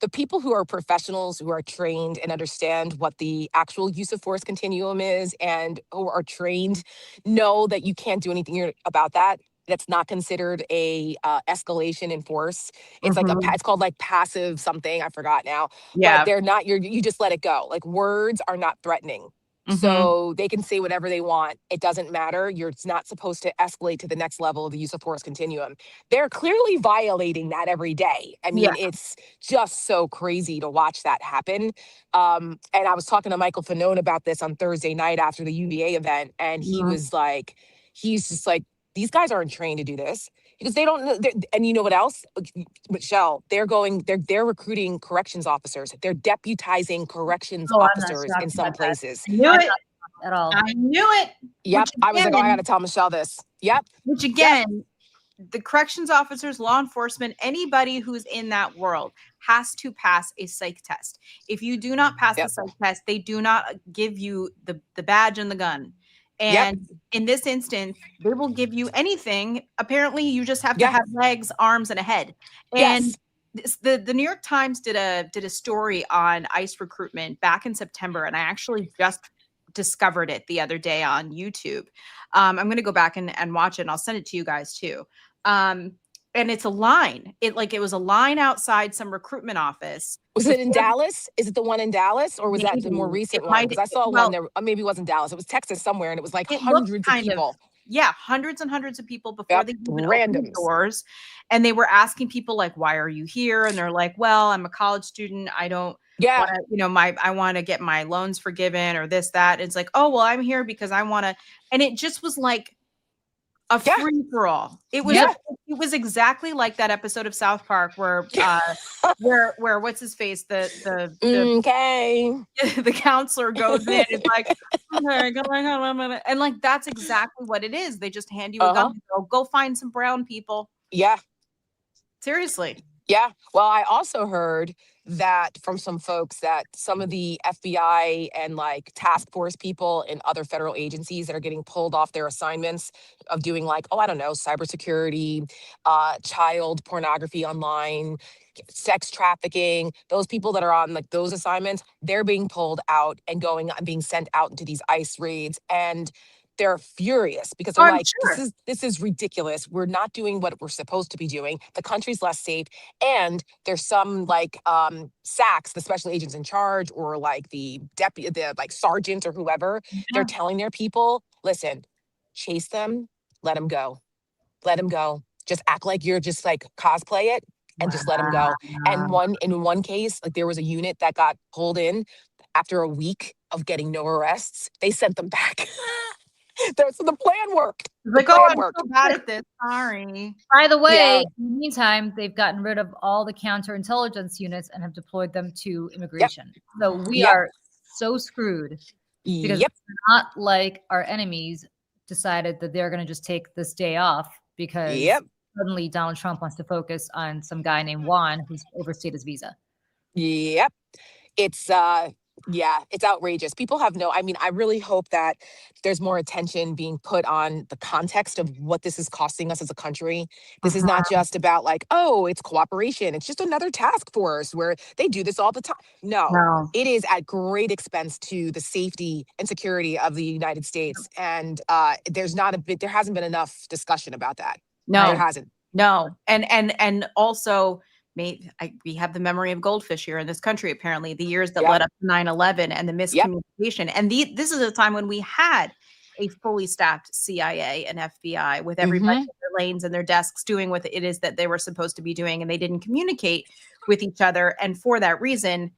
the people who are professionals, who are trained and understand what the actual use of force continuum is, and who are trained, know that you can't do anything about that. That's not considered a escalation in force. It's like it's called like passive something. I forgot now. Yeah. But they're not. You just let it go. Like words are not threatening. So they can say whatever they want. It doesn't matter. You're not supposed to escalate to the next level of the use of force continuum. They're clearly violating that every day. I mean, it's just so crazy to watch that happen. And I was talking to Michael Fanone about this on Thursday night after the UVA event, and he was like, he's just like, these guys aren't trained to do this because they don't. And you know what else, Michelle? They're recruiting corrections officers. They're deputizing corrections officers in some places. I knew it at all. I knew it. Yep. I was like, oh, I got to tell Michelle this. Yep. Which again, the corrections officers, law enforcement, anybody who's in that world has to pass a psych test. If you do not pass the psych test, they do not give you the badge and the gun. And in this instance, they will give you anything. Apparently, you just have to have legs, arms, and a head. And the New York Times did a story on ICE recruitment back in September, and I actually just discovered it the other day on YouTube. I'm going to go back and watch it, and I'll send it to you guys too. And it's a line. It was a line outside some recruitment office. Was it in Dallas? Is it the one in Dallas, or was that the more recent one? Because I saw one there. Maybe it wasn't Dallas. It was Texas somewhere, and it was like hundreds of people. Hundreds and hundreds of people before they even opened the doors. And they were asking people like, "Why are you here?" And they're like, "Well, I'm a college student. I don't wanna, I want to get my loans forgiven or this, that." And it's like, "Oh, well, I'm here because I want to." And it just was like a free for all. It was it was exactly like that episode of South Park where where what's his face, the counselor goes in, it's like, okay, and like that's exactly what it is. They just hand you a gun and go find some brown people. Yeah. Seriously. Yeah. Well, I also heard that from some folks that some of the FBI and like task force people in other federal agencies that are getting pulled off their assignments of doing like, oh, I don't know, cybersecurity, child pornography online, sex trafficking, those people that are on like those assignments, they're being pulled out and being sent out into these ICE raids. And they're furious because they're like, this is ridiculous. We're not doing what we're supposed to be doing. The country's less safe. And there's some like SACs, the special agents in charge, or like the deputy, the like sergeant or whoever, they're telling their people, listen, chase them, let them go. Let them go. Just act like you're just like cosplay it and just let them go. And in one case, like there was a unit that got pulled in after a week of getting no arrests. They sent them back. So the plan worked. Like, oh, I'm so bad at this. Sorry. By the way, in the meantime, they've gotten rid of all the counterintelligence units and have deployed them to immigration. So we are so screwed because it's not like our enemies decided that they're going to just take this day off because suddenly Donald Trump wants to focus on some guy named Juan who's overstayed his visa. Yep. It's Yeah, it's outrageous. People have no, I mean, I really hope that there's more attention being put on the context of what this is costing us as a country. This is not just about like, oh, it's cooperation. It's just another task force where they do this all the time. No, No, it is at great expense to the safety and security of the United States. And there's not a bit, there hasn't been enough discussion about that. There no, hasn't. no. And also we have the memory of goldfish here in this country, apparently, the years that Yep. led up to 9/11 and the Yep. miscommunication. And this is a time when we had a fully staffed CIA and FBI with everybody Mm-hmm. in their lanes and their desks doing what it is that they were supposed to be doing, and they didn't communicate with each other. And for that reason,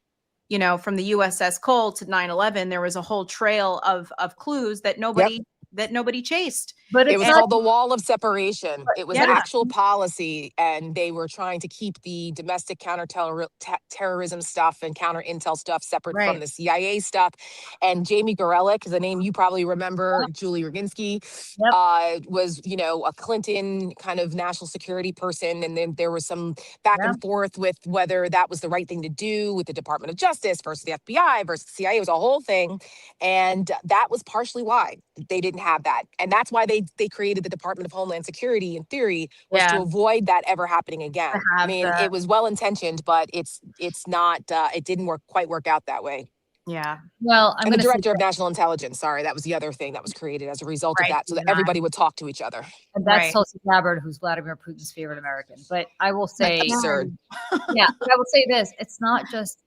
from the USS Cole to 9/11, there was a whole trail of clues that Yep. nobody chased. But It it's was not called the wall of separation. It was Yeah. actual policy, and they were trying to keep the domestic terrorism stuff and counter intel stuff separate from Right. the CIA stuff. And Jamie Gorelick is a name you probably remember. Julie Roginski Yep. was, a Clinton kind of national security person, and then there was some back Yeah. and forth with whether that was the right thing to do with the Department of Justice versus the FBI versus the CIA. It was a whole thing, and that was partially why they didn't have that, and that's why they created the Department of Homeland Security. In theory, was Yeah. to avoid that ever happening again. I have mean, the- it was well intentioned, but it's not. It didn't quite work out that way. Yeah. Well, I'm And the going to say director of national intelligence. Sorry, that was the other thing that was created as a result of Right. that, so that everybody would talk to each other. and that's Right. Tulsi Gabbard, who's Vladimir Putin's favorite American. But I will say, Absurd. yeah, but I will say this: it's not just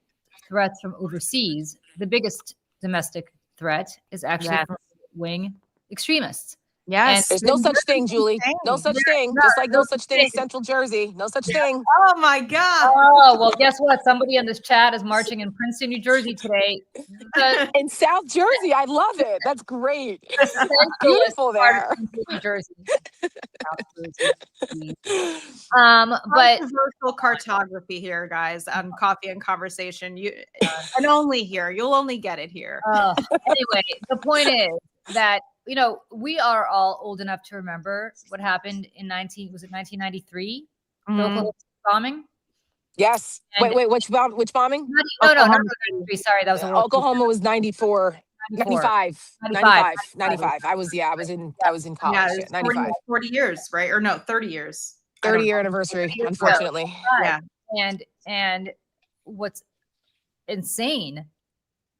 threats from overseas. The biggest domestic threat is actually Yes. from wing extremists. Yes. There's no such thing, Julie. No such thing. Just like no such thing in Central Jersey. No such thing. Oh my God. Oh, well, guess what? Somebody in this chat is marching in Princeton, New Jersey today. In South Jersey, I love it. That's great. It's beautiful there. New Jersey. But Controversial cartography here, guys, on Coffee and Conversation. And only here. You'll only get it here. anyway, the point is that we are all old enough to remember what happened in 1993, the Oklahoma bombing. Yes. And wait, which bombing? No, not 93. Sorry, that was a Oklahoma was 94. 95. I was in college. Yeah, 95. 40 years, right? Or no, 30 years. 30-year anniversary, unfortunately. Yeah. And what's insane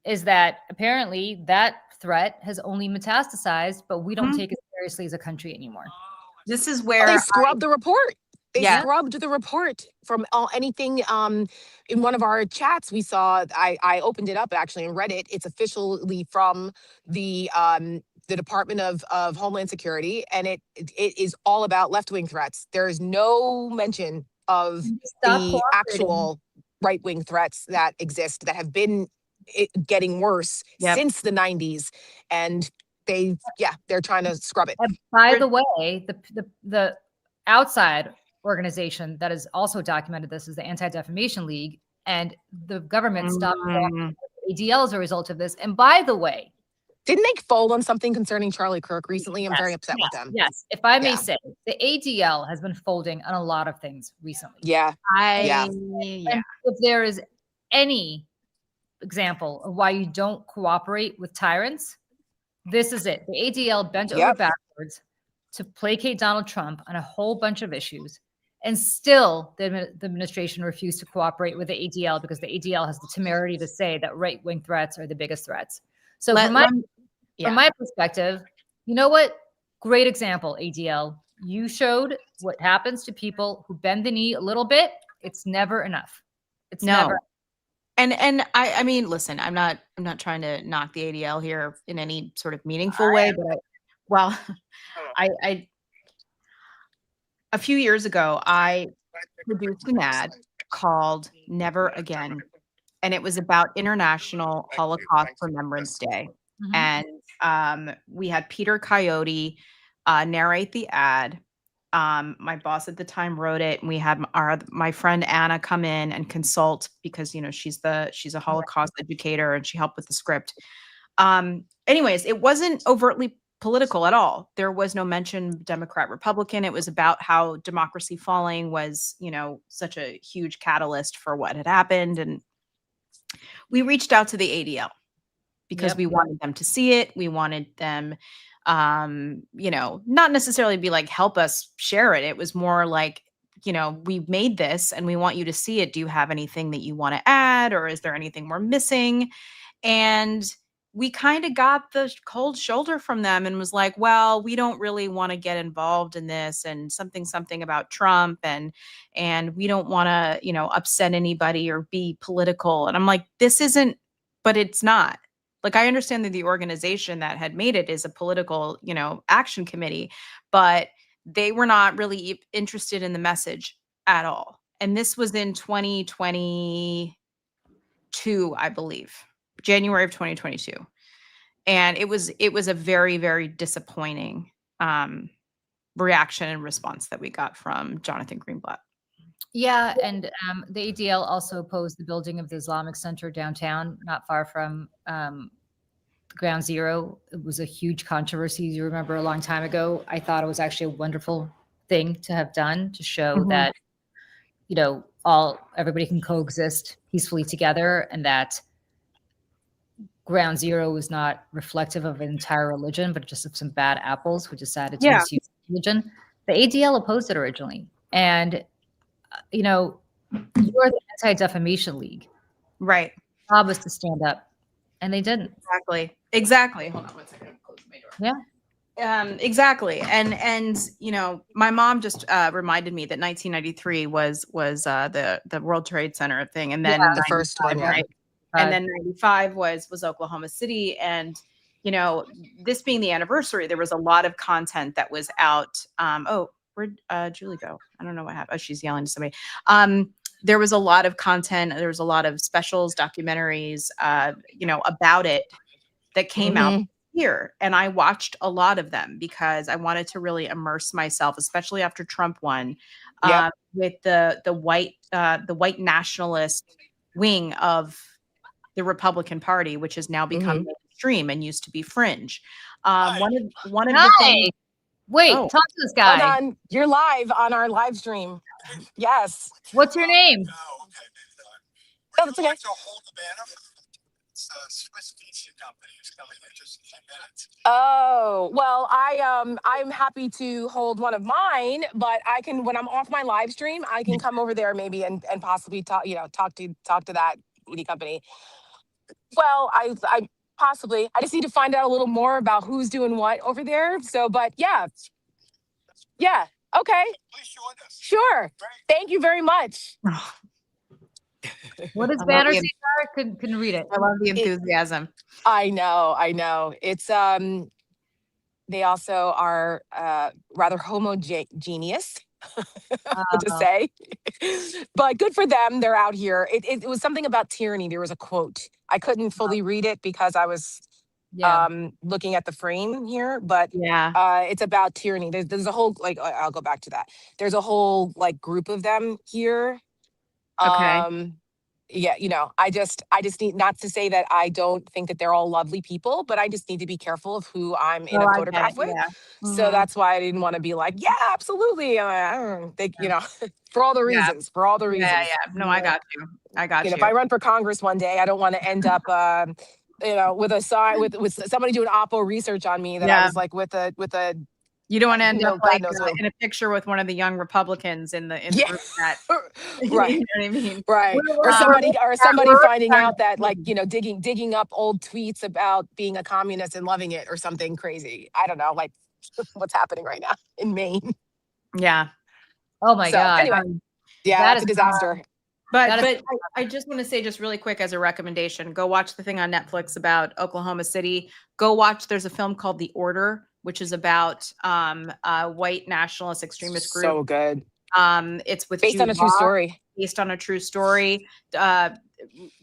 is that apparently that threat has only metastasized, but we don't take it seriously as a country anymore. This is where they scrubbed the report. They scrubbed the report from anything. In one of our chats, we saw. I opened it up actually and read it. It's officially from the Department of Homeland Security, and it is all about left-wing threats. There is no mention of the actual right-wing threats that exist that have been getting worse since the 90s, and they're trying to scrub it. And by the way, the outside organization that has also documented this is the Anti-Defamation League, and the government stopped ADL as a result of this. And by the way, didn't they fold on something concerning Charlie Kirk recently? I'm very upset with them. Yes, if I may say, the ADL has been folding on a lot of things recently. Yeah. And if there is any example of why you don't cooperate with tyrants, this is it. The ADL bent over backwards to placate Donald Trump on a whole bunch of issues, and still the administration refused to cooperate with the ADL because the ADL has the temerity to say that right-wing threats are the biggest threats. So from my perspective, you know what? Great example, ADL. You showed what happens to people who bend the knee a little bit. It's never enough. It's never. And I mean, listen, I'm not trying to knock the ADL here in any sort of meaningful way, but I a few years ago, I produced an ad called Never Again, and it was about International Holocaust Remembrance Day. And we had Peter Coyote narrate the ad. My boss at the time wrote it, and we had my friend Anna come in and consult because she's a Holocaust educator and she helped with the script. Anyways, it wasn't overtly political at all. There was no mention Democrat, Republican. It was about how democracy falling was, such a huge catalyst for what had happened. And We reached out to the ADL because we wanted them to see it. We wanted them, not necessarily be like, help us share it. It was more like, we made this and we want you to see it. Do you have anything that you want to add, or is there anything we're missing? And we kind of got the cold shoulder from them and was like, well, we don't really want to get involved in this, and something about Trump, and we don't want to, upset anybody or be political. And I'm like, this isn't, but it's not. Like, I understand that the organization that had made it is a political, action committee, but they were not really interested in the message at all. And this was in 2022, I believe, January of 2022. And it was a very, very disappointing reaction and response that we got from Jonathan Greenblatt. Yeah, and the ADL also opposed the building of the Islamic Center downtown, not far from Ground Zero. It was a huge controversy. You remember a long time ago. I thought it was actually a wonderful thing to have done, to show that, everybody can coexist peacefully together, and that Ground Zero was not reflective of an entire religion, but just of some bad apples who decided to misuse religion. The ADL opposed it originally. And, you're the Anti-Defamation League. Right. The job was to stand up, and they didn't. Exactly. Hold on one second. I'm closing my door. Yeah. Exactly. And my mom just reminded me that 1993 was the World Trade Center thing, and then the first one, right? And then 95 was Oklahoma City. And, this being the anniversary, there was a lot of content that was out. Where'd Julie go? I don't know what happened. Oh, she's yelling to somebody. There was a lot of content. There was a lot of specials, documentaries, about it that came out here. And I watched a lot of them because I wanted to really immerse myself, especially after Trump won, with the white nationalist wing of the Republican Party, which has now become mainstream and used to be fringe. One of the things. Wait, talk to this guy. Hold on. You're live on our live stream. Yes. What's your name? Oh, that's okay. Like to hold the banner? It's Swiss Pizza Company is coming in just in 10 minutes. Oh, well, I'm happy to hold one of mine, but I can, when I'm off my live stream, I can come over there maybe and possibly talk to that ED company. Well, I possibly, I just need to find out a little more about who's doing what over there. So, but yeah. Okay. Please join us. Sure. Thank you very much. What does banner say? Can read it. I love the enthusiasm. I know. It's they also are rather homogeneous. To say, but good for them. They're out here. It was something about tyranny. There was a quote. I couldn't fully read it because I was looking at the frame here, but it's about tyranny. There's a whole, like, I'll go back to that. There's a whole like group of them here. Okay. I just need, not to say that I don't think that they're all lovely people, but I just need to be careful of who I'm in a photograph with. So that's why I didn't want to be like, yeah, absolutely. I don't think, for all the reasons, Yeah. No, I got you. If I run for Congress one day, I don't want to end up, with a sign with somebody doing Oppo research on me that I was like with a. You don't want to end up like in a picture with one of the young Republicans in the group chat. Right. You know what I mean? Right. Or somebody finding out that, like, digging up old tweets about being a communist and loving it or something crazy. I don't know, like what's happening right now in Maine. Yeah. Oh my God. Anyway, that's a disaster. But I just want to say, just really quick, as a recommendation, go watch the thing on Netflix about Oklahoma City. Go watch, there's a film called The Order, which is about a white nationalist extremist group. So good. It's with based on a true story. Based on a true story.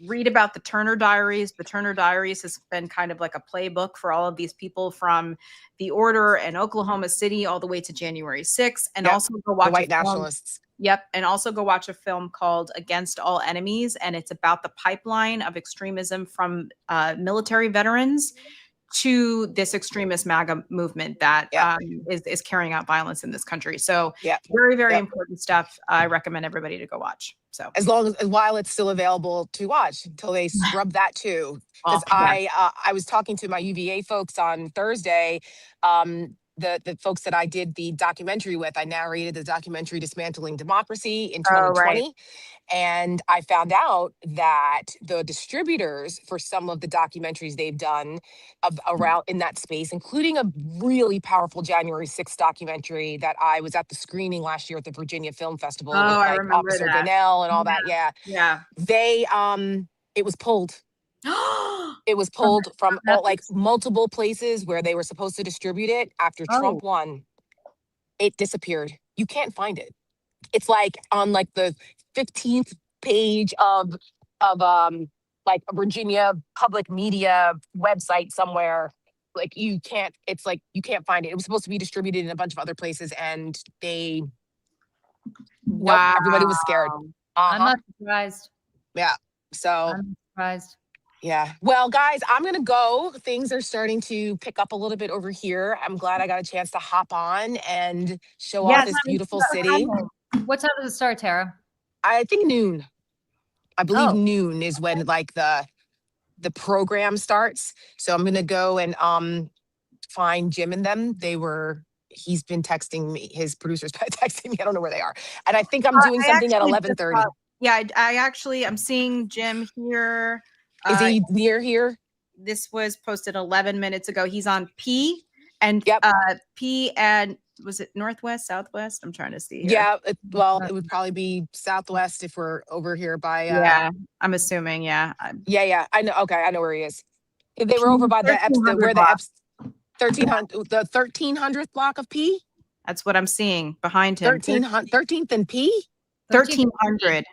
Read about the Turner Diaries. The Turner Diaries has been kind of like a playbook for all of these people from The Order and Oklahoma City all the way to January 6th. And also go watch the white nationalists. Yep. And also go watch a film called Against All Enemies. And it's about the pipeline of extremism from military veterans to this extremist MAGA movement that is carrying out violence in this country. So very, very important stuff. I recommend everybody to go watch. So as long as while it's still available to watch until they scrub that too. Because I was talking to my UVA folks on Thursday. The folks that I did the documentary with, I narrated the documentary Dismantling Democracy in 2020. And I found out that the distributors for some of the documentaries they've done around in that space, including a really powerful January 6th documentary that I was at the screening last year at the Virginia Film Festival with like Officer Donnell and all that. Yeah. They, it was pulled. It was pulled from all, like multiple places where they were supposed to distribute it after Trump won. It disappeared. You can't find it. It's like on like the 15th page of like a Virginia public media website somewhere. Like you can't, it's like you can't find it. It was supposed to be distributed in a bunch of other places and they nope, everybody was scared. I'm not surprised. Yeah. So I'm surprised. Yeah. Well, guys, I'm going to go. Things are starting to pick up a little bit over here. I'm glad I got a chance to hop on and show off this beautiful city. What time does it start, Tara? I think noon. I believe noon is when like the program starts. So I'm going to go and find Jim and them. He's been texting me, his producer's been texting me. I don't know where they are. And I think I'm doing something at 11:30. Yeah, I'm seeing Jim here. Is he near here? This was posted 11 minutes ago. He's on P and P and was it Northwest, Southwest? I'm trying to see here. Yeah, it would probably be Southwest if we're over here by. Yeah, I'm assuming. Yeah. Yeah. I know. Okay, I know where he is. They were over by the 1300th block of P. That's what I'm seeing behind him. 13th and P. 1300.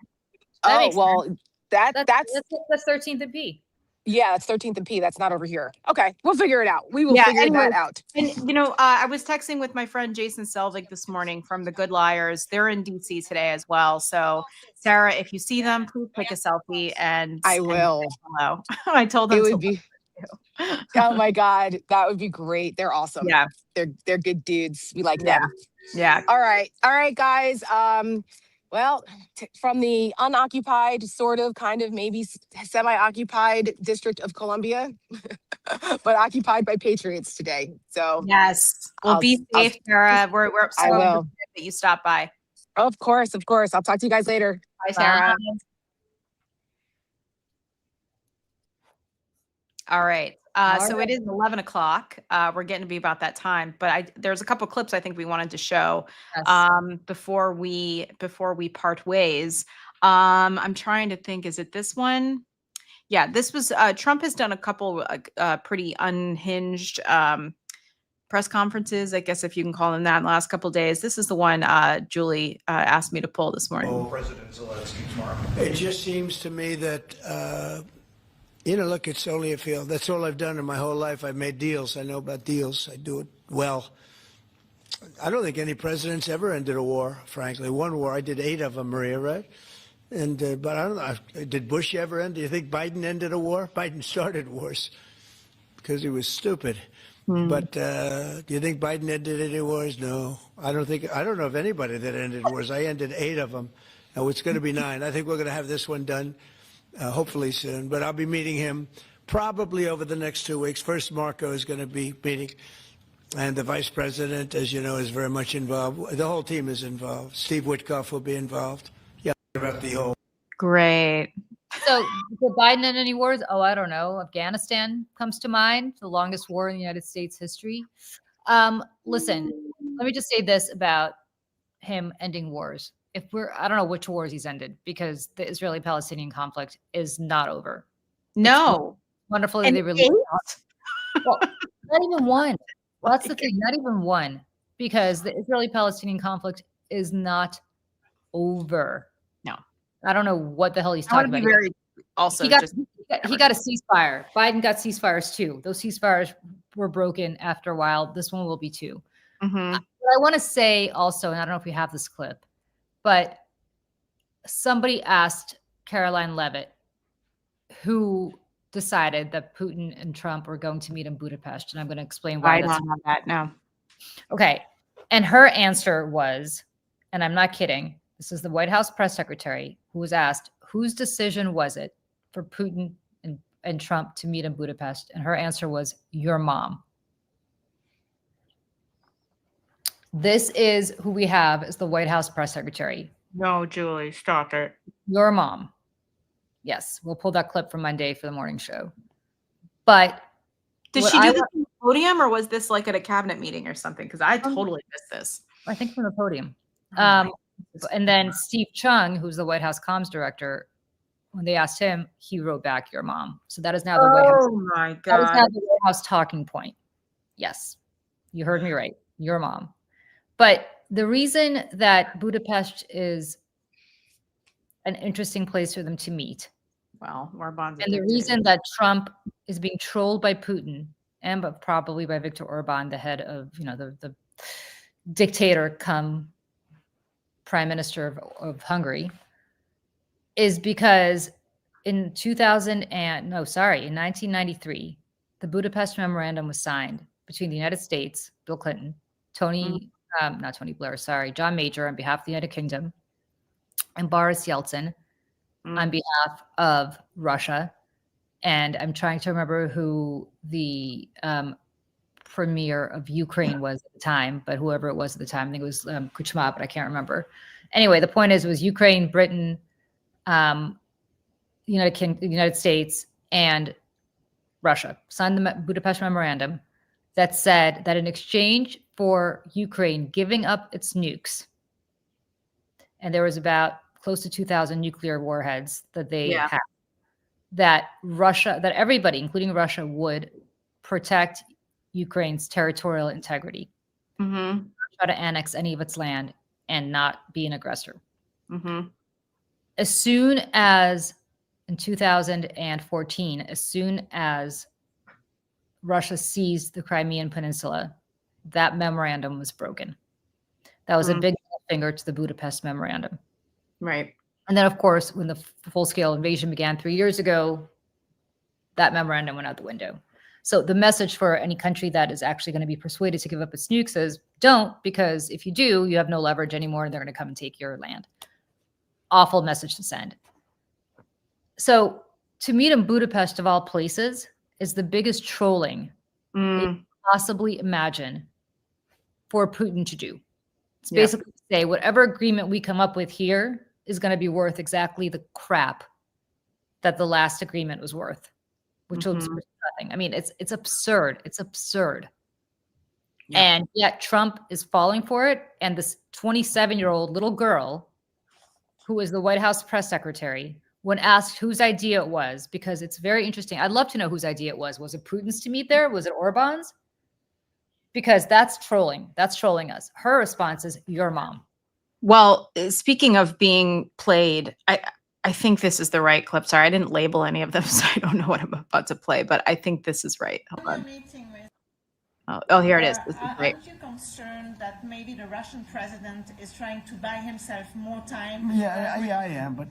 Oh well, that's the 13th and P. Yeah, that's 13th and P. That's not over here. Okay, we'll figure it out. We will figure that out. And I was texting with my friend Jason Selvig this morning from the Good Liars. They're in DC today as well. So, Sarah, if you see them, please take a selfie and I will. Hello. I told them it would be. Oh my God, that would be great. They're awesome. Yeah, they're good dudes. We like them. Yeah. All right, guys. Well, from the unoccupied, sort of, kind of, maybe semi-occupied District of Columbia, but occupied by patriots today. So yes, well, be safe, Sarah. We're so will. that you stopped by. Of course. I'll talk to you guys later. Bye, Sarah. All right. So it is 11 o'clock. We're getting to be about that time, but there's a couple clips I think we wanted to show before we part ways. I'm trying to think, is it this one? Yeah, this was Trump has done a couple pretty unhinged press conferences, I guess if you can call them that, in the last couple of days. This is the one Julie asked me to pull this morning. Oh, President Zelensky tomorrow. It just seems to me that look, it's only a field. That's all I've done in my whole life. I've made deals. I know about deals. I do it well. I don't think any president's ever ended a war, frankly. One war, I did 8 of them, Maria, right? And but I don't know. Did Bush ever end? Do you think Biden ended a war? Biden started wars because he was stupid. But do you think Biden ended any wars? No, I don't think. I don't know of anybody that ended wars. I ended 8 of them. Now it's going to be 9. I think we're going to have this one done. Hopefully soon, but I'll be meeting him probably over the next 2 weeks. First, Marco is going to be meeting, and the vice president, as you know, is very much involved. The whole team is involved. Steve Witkoff will be involved. Yeah, about the whole. Great. So, did Biden end any wars? Oh, I don't know. Afghanistan comes to mind, the longest war in the United States history. Listen, let me just say this about him ending wars. I don't know which wars he's ended, because the Israeli-Palestinian conflict is not over. No. Wonderfully, they released. Well, not even one. Well, that's the thing. Not even one, because the Israeli-Palestinian conflict is not over. No. I don't know what the hell he's talking about. He got a ceasefire. Biden got ceasefires too. Those ceasefires were broken after a while. This one will be too. What I want to say also, and I don't know if we have this clip, but somebody asked Caroline Leavitt, who decided that Putin and Trump were going to meet in Budapest, and I'm going to explain why. I don't have that. No. Okay. And her answer was, and I'm not kidding, this is the White House press secretary who was asked, whose decision was it for Putin and Trump to meet in Budapest? And her answer was, your mom. This is who we have as the White House press secretary. No, Julie, stop it. Your mom. Yes, we'll pull that clip from Monday for the morning show. But did she do this on the podium, or was this like at a cabinet meeting or something? Because I totally missed this. I think from the podium. And then Steve Chung, who's the White House comms director, when they asked him, he wrote back, your mom. So that is now the White House. Oh my God. That is now the White House talking point. Yes, you heard me right. Your mom. But the reason that Budapest is an interesting place for them to meet. Well, Orban's and the reason that Trump is being trolled by Putin and probably by Viktor Orban, the head of, the dictator come prime minister of Hungary, is because in 1993, the Budapest Memorandum was signed between the United States, Bill Clinton, not Tony Blair, sorry, John Major on behalf of the United Kingdom, and Boris Yeltsin on behalf of Russia. And I'm trying to remember who the premier of Ukraine was at the time, but whoever it was at the time, I think it was Kuchma, but I can't remember. Anyway, the point is, it was Ukraine, Britain, United States, and Russia signed the Budapest Memorandum that said that in exchange for Ukraine giving up its nukes, and there was about close to 2,000 nuclear warheads that they had, that everybody, including Russia, would protect Ukraine's territorial integrity, try to annex any of its land, and not be an aggressor. As soon as, in 2014, as soon as Russia seized the Crimean Peninsula, that memorandum was broken. That was a big finger to the Budapest Memorandum. Right. And then, of course, when the full-scale invasion began 3 years ago, that memorandum went out the window. So the message for any country that is actually going to be persuaded to give up its nukes is, don't, because if you do, you have no leverage anymore, and they're going to come and take your land. Awful message to send. So to meet in Budapest, of all places, is the biggest trolling you can possibly imagine for Putin to do. It's basically to say, whatever agreement we come up with here is going to be worth exactly the crap that the last agreement was worth, which was worth nothing. I mean, it's absurd. It's absurd. Yeah. And yet Trump is falling for it. And this 27-year-old little girl, who is the White House press secretary, when asked whose idea it was, because it's very interesting. I'd love to know whose idea it was. Was it Putin's to meet there? Was it Orban's? Because that's trolling. That's trolling us. Her response is, your mom. Well, speaking of being played, I think this is the right clip. Sorry, I didn't label any of them, so I don't know what I'm about to play, but I think this is right. Hold on. Oh, here it is. This is great. Aren't you concerned that maybe the Russian president is trying to buy himself more time? Yeah, I am. But,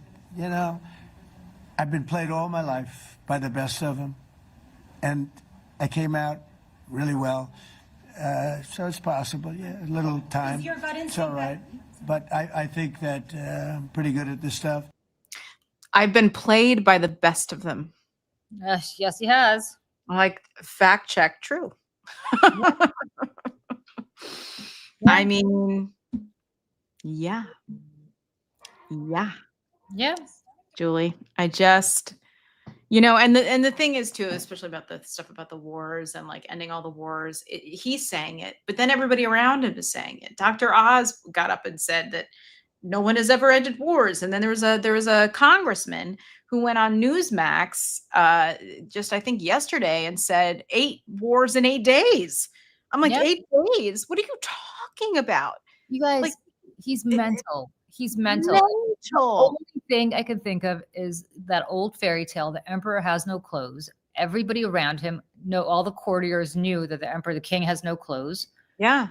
I've been played all my life by the best of them. And I came out really well. So it's possible, a little time. Is your gut it's all right. But I think that I'm pretty good at this stuff. I've been played by the best of them. Yes, he has. Like, fact check, true. I mean, yeah. Julie, I just, and the thing is too, especially about the stuff about the wars and like ending all the wars, he's saying it, but then everybody around him is saying it. Dr. Oz got up and said that no one has ever ended wars. And then there was a congressman who went on Newsmax just, I think, yesterday and said 8 wars in 8 days. I'm like, 8 days? What are you talking about? You guys, like, he's mental. He's mental. The only thing I can think of is that old fairy tale, the emperor has no clothes. Everybody around him, all the courtiers knew that the king has no clothes. Yeah.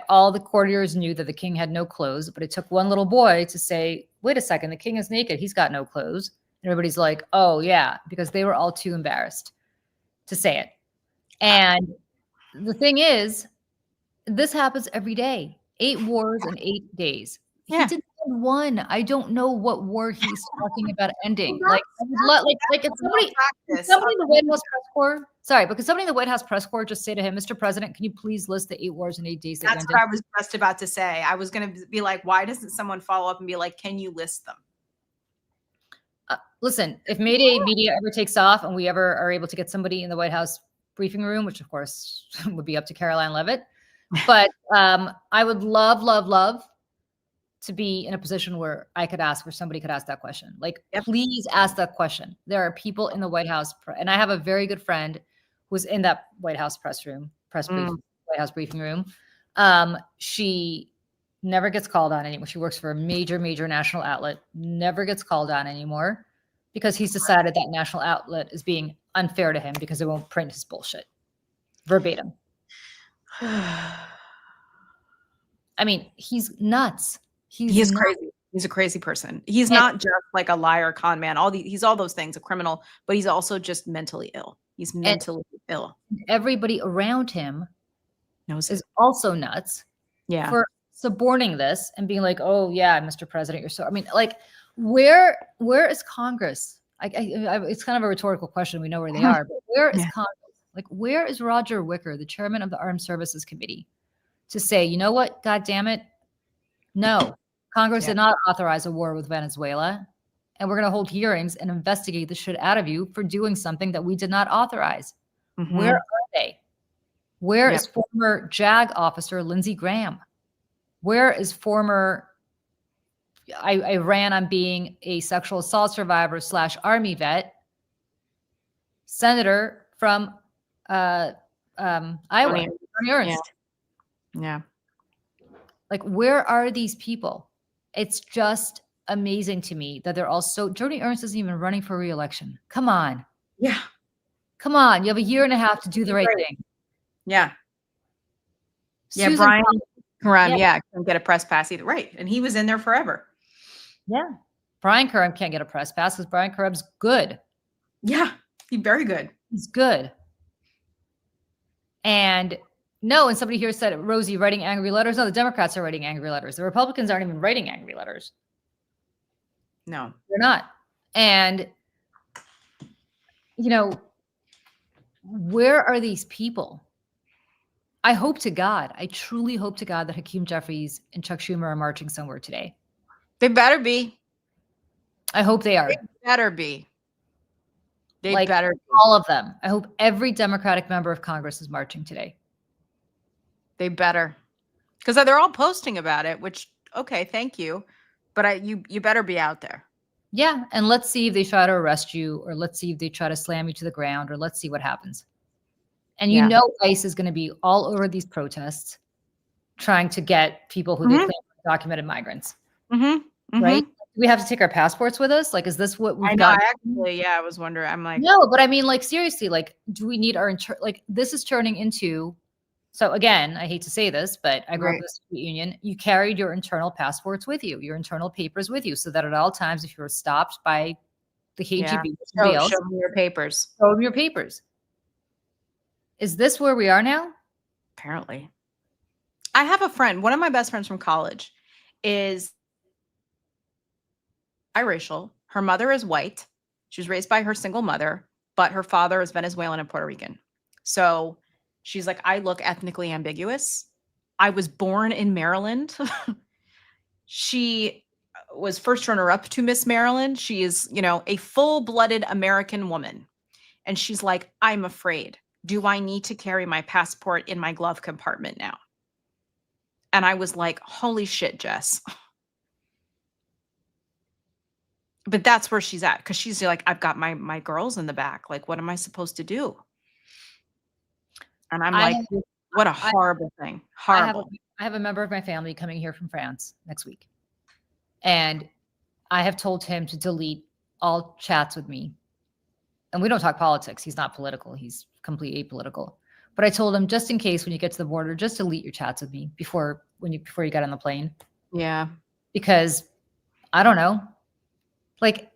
All the courtiers knew that the king had no clothes, but it took one little boy to say, wait a second, the king is naked. He's got no clothes. Everybody's like, oh yeah, because they were all too embarrassed to say it. And the thing is, this happens every day. 8 wars in 8 days. He Yeah. didn't end one. I don't know what war he's talking about ending. Like, I would like if somebody in the White House press corps, sorry, but could somebody in the White House press corps just say to him, Mr. President, can you please list the 8 wars in 8 days that That's ended? what I was just about to say. I was going to be like, why doesn't someone follow up and be like, can you list them? Listen, if Mayday Media ever takes off and we ever are able to get somebody in the White House briefing room, which of course would be up to Caroline Leavitt, but I would love to be in a position where I could ask, where somebody could ask that question. Like, please ask that question. There are people in the White House, and I have a very good friend who's in that White House White House briefing room. She never gets called on anymore. She works for a major national outlet, never gets called on anymore because he's decided that national outlet is being unfair to him because it won't print his bullshit verbatim. I mean, he's nuts. He's crazy. He's a crazy person. He's not just like a liar, con man. He's all those things, a criminal, but he's also just mentally ill. He's mentally ill. Everybody around him is also nuts. Yeah. For suborning this and being like, oh yeah, Mr. President, you're so. I mean, like, where is Congress? It's kind of a rhetorical question. We know where they are, but where is Congress? Like, where is Roger Wicker, the chairman of the Armed Services Committee, to say, you know what? God damn it. No, Congress did not authorize a war with Venezuela. And we're going to hold hearings and investigate the shit out of you for doing something that we did not authorize. Where are they? Where is former JAG officer Lindsey Graham? Where is former, I ran on being a sexual assault survivor / Army vet, senator from Iowa, Tony Ernst. Yeah. Like, where are these people? It's just amazing to me that they're all so. Joni Ernst isn't even running for re-election. Come on. Yeah. Come on. You have a year and a half to do the right thing. Yeah. Yeah. Susan Brian Karam, can't get a press pass either. Right. And he was in there forever. Yeah. Brian Karam can't get a press pass because Brian Karam's good. Yeah. He's very good. He's good. And and somebody here said, Rosie, writing angry letters. No, the Democrats are writing angry letters. The Republicans aren't even writing angry letters. No, they're not. And, where are these people? I hope to God, I truly hope to God that Hakeem Jeffries and Chuck Schumer are marching somewhere today. They better be. I hope they are. They better be. They better be. All of them. I hope every Democratic member of Congress is marching today. They better. Because they're all posting about it, which, okay, thank you. But you better be out there. Yeah. And let's see if they try to arrest you, or let's see if they try to slam you to the ground, or let's see what happens. And ICE is going to be all over these protests trying to get people who they claim are documented migrants. Right? Do we have to take our passports with us? Like, is this what we've got? Actually, I was wondering. I'm like, no, but I mean, like, seriously, like, do we need our this is turning into. So again, I hate to say this, but I grew up in the Soviet Union. You carried your internal passports with you, your internal papers with you, so that at all times, if you were stopped by the KGB, show them your papers. Show them your papers. Is this where we are now? Apparently. I have a friend. One of my best friends from college is biracial. Her mother is white. She was raised by her single mother, but her father is Venezuelan and Puerto Rican. So she's like, I look ethnically ambiguous. I was born in Maryland. She was first runner-up to Miss Maryland. She is, a full-blooded American woman. And she's like, I'm afraid. Do I need to carry my passport in my glove compartment now? And I was like, holy shit, Jess. But that's where she's at. Because she's like, I've got my girls in the back. Like, what am I supposed to do? And I'm like, what a horrible thing. Horrible. I have a member of my family coming here from France next week. And I have told him to delete all chats with me. And we don't talk politics. He's not political. He's completely apolitical. But I told him, just in case when you get to the border, just delete your chats with me before you get on the plane. Yeah. Because I don't know. Like,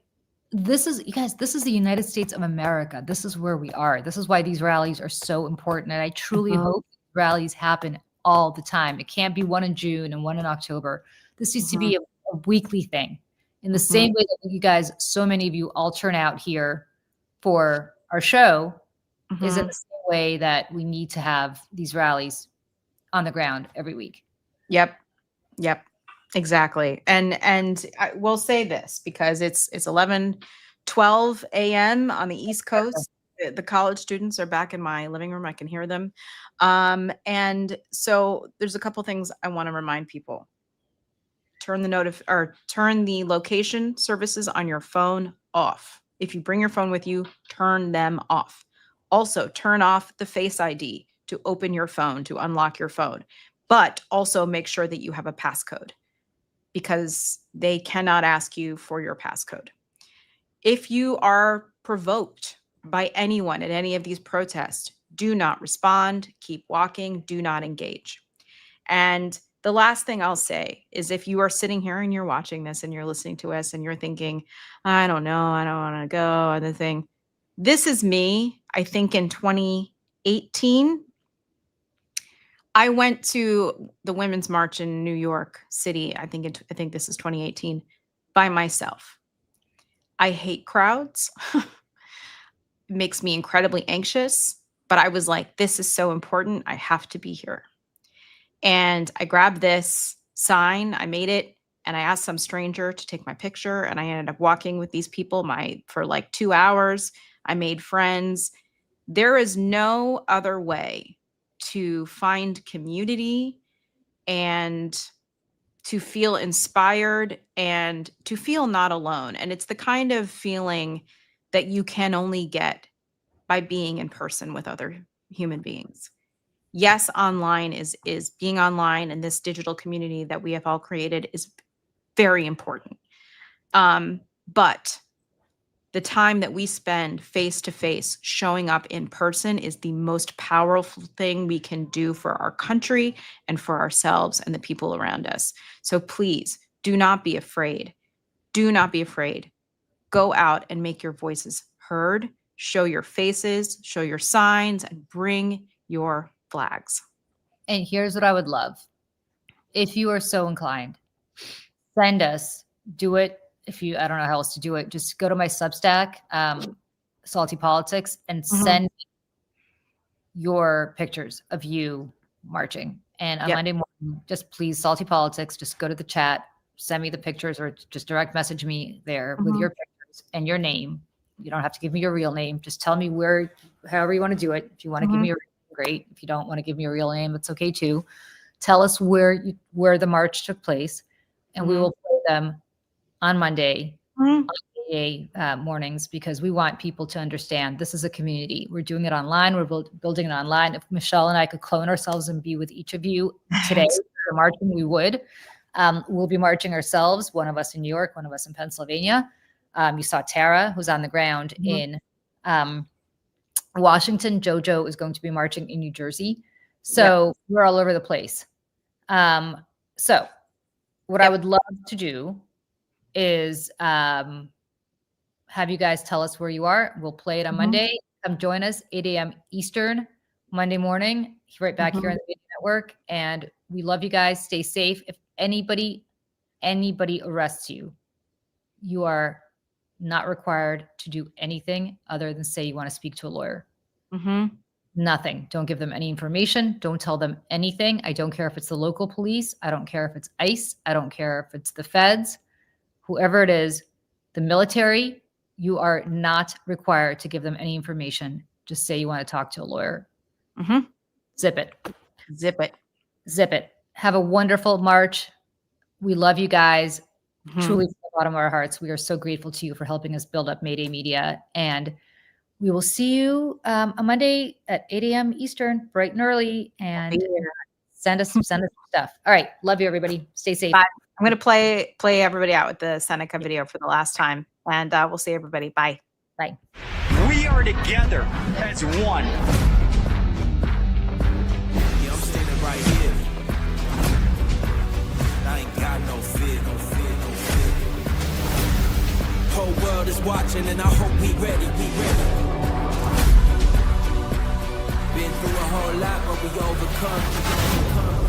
this is, you guys, this is the United States of America. This is where we are. This is why these rallies are so important. And I truly hope rallies happen all the time. It can't be one in June and one in October. This needs to be a weekly thing. In the same way that you guys, so many of you all turn out here for our show, is in the same way that we need to have these rallies on the ground every week. Yep. Exactly. And I will say this because it's 11:12 a.m. on the East Coast. The college students are back in my living room. I can hear them. And so there's a couple things I want to remind people. Turn the location services on your phone off. If you bring your phone with you, turn them off. Also, turn off the Face ID to open your phone, to unlock your phone. But also make sure that you have a passcode, because they cannot ask you for your passcode. If you are provoked by anyone at any of these protests, do not respond, keep walking, do not engage. And the last thing I'll say is, if you are sitting here and you're watching this and you're listening to us and you're thinking, I don't know, I don't want to go, and the thing, this is me. I think in 2018, I went to the Women's March in New York City. I think this is 2018, by myself. I hate crowds. It makes me incredibly anxious, but I was like, this is so important. I have to be here. And I grabbed this sign, I made it, and I asked some stranger to take my picture. And I ended up walking with these people for like 2 hours. I made friends. There is no other way to find community and to feel inspired and to feel not alone. And it's the kind of feeling that you can only get by being in person with other human beings. Yes, online is being online, and this digital community that we have all created is very important. But the time that we spend face to face, showing up in person, is the most powerful thing we can do for our country and for ourselves and the people around us. So please do not be afraid. Do not be afraid. Go out and make your voices heard. Show your faces, show your signs, and bring your flags. And here's what I would love. If you are so inclined, send us, do it. I don't know how else to do it, just go to my Substack, Salty Politics, and send me your pictures of you marching. And on Monday morning, just please, Salty Politics, just go to the chat, send me the pictures, or just direct message me there with your pictures and your name. You don't have to give me your real name. Just tell me however you want to do it. If you want to give me your name, great. If you don't want to give me your real name, it's okay too. Tell us where the march took place, and we will play them on Monday, on Mayday mornings, because we want people to understand this is a community. We're doing it online. We're building it online. If Michelle and I could clone ourselves and be with each of you today for marching, we would. We'll be marching ourselves, one of us in New York, one of us in Pennsylvania. You saw Tara, who's on the ground in Washington. Jojo is going to be marching in New Jersey. So we're all over the place. So what I would love to do is have you guys tell us where you are. We'll play it on Monday. Come join us, 8 a.m. Eastern, Monday morning, right back here on the Mayday Network. And we love you guys. Stay safe. If anybody arrests you, you are not required to do anything other than say you want to speak to a lawyer. Nothing. Don't give them any information. Don't tell them anything. I don't care if it's the local police. I don't care if it's ICE. I don't care if it's the feds. Whoever it is, the military, you are not required to give them any information. Just say you want to talk to a lawyer. Zip it. Zip it. Zip it. Have a wonderful March. We love you guys. Truly, from the bottom of our hearts, we are so grateful to you for helping us build up Mayday Media. And we will see you on Monday at 8 a.m. Eastern, bright and early. And send us some stuff. All right. Love you, everybody. Stay safe. Bye. I'm going to play everybody out with the Seneca video for the last time. And we'll see everybody. Bye. Bye. We are together as one. Yeah, I'm standing right here. I ain't got no fear, no fear, no fear. Whole world is is watching, and I hope we ready, Been through a whole lot, but we overcome.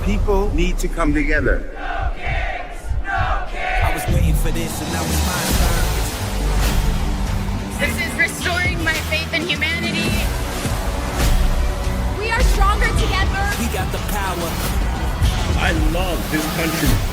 People need to come together. No kings, no kings. I was waiting for this, and now it's my turn. This is restoring my faith in humanity. We are stronger together. We got the power. I love this country.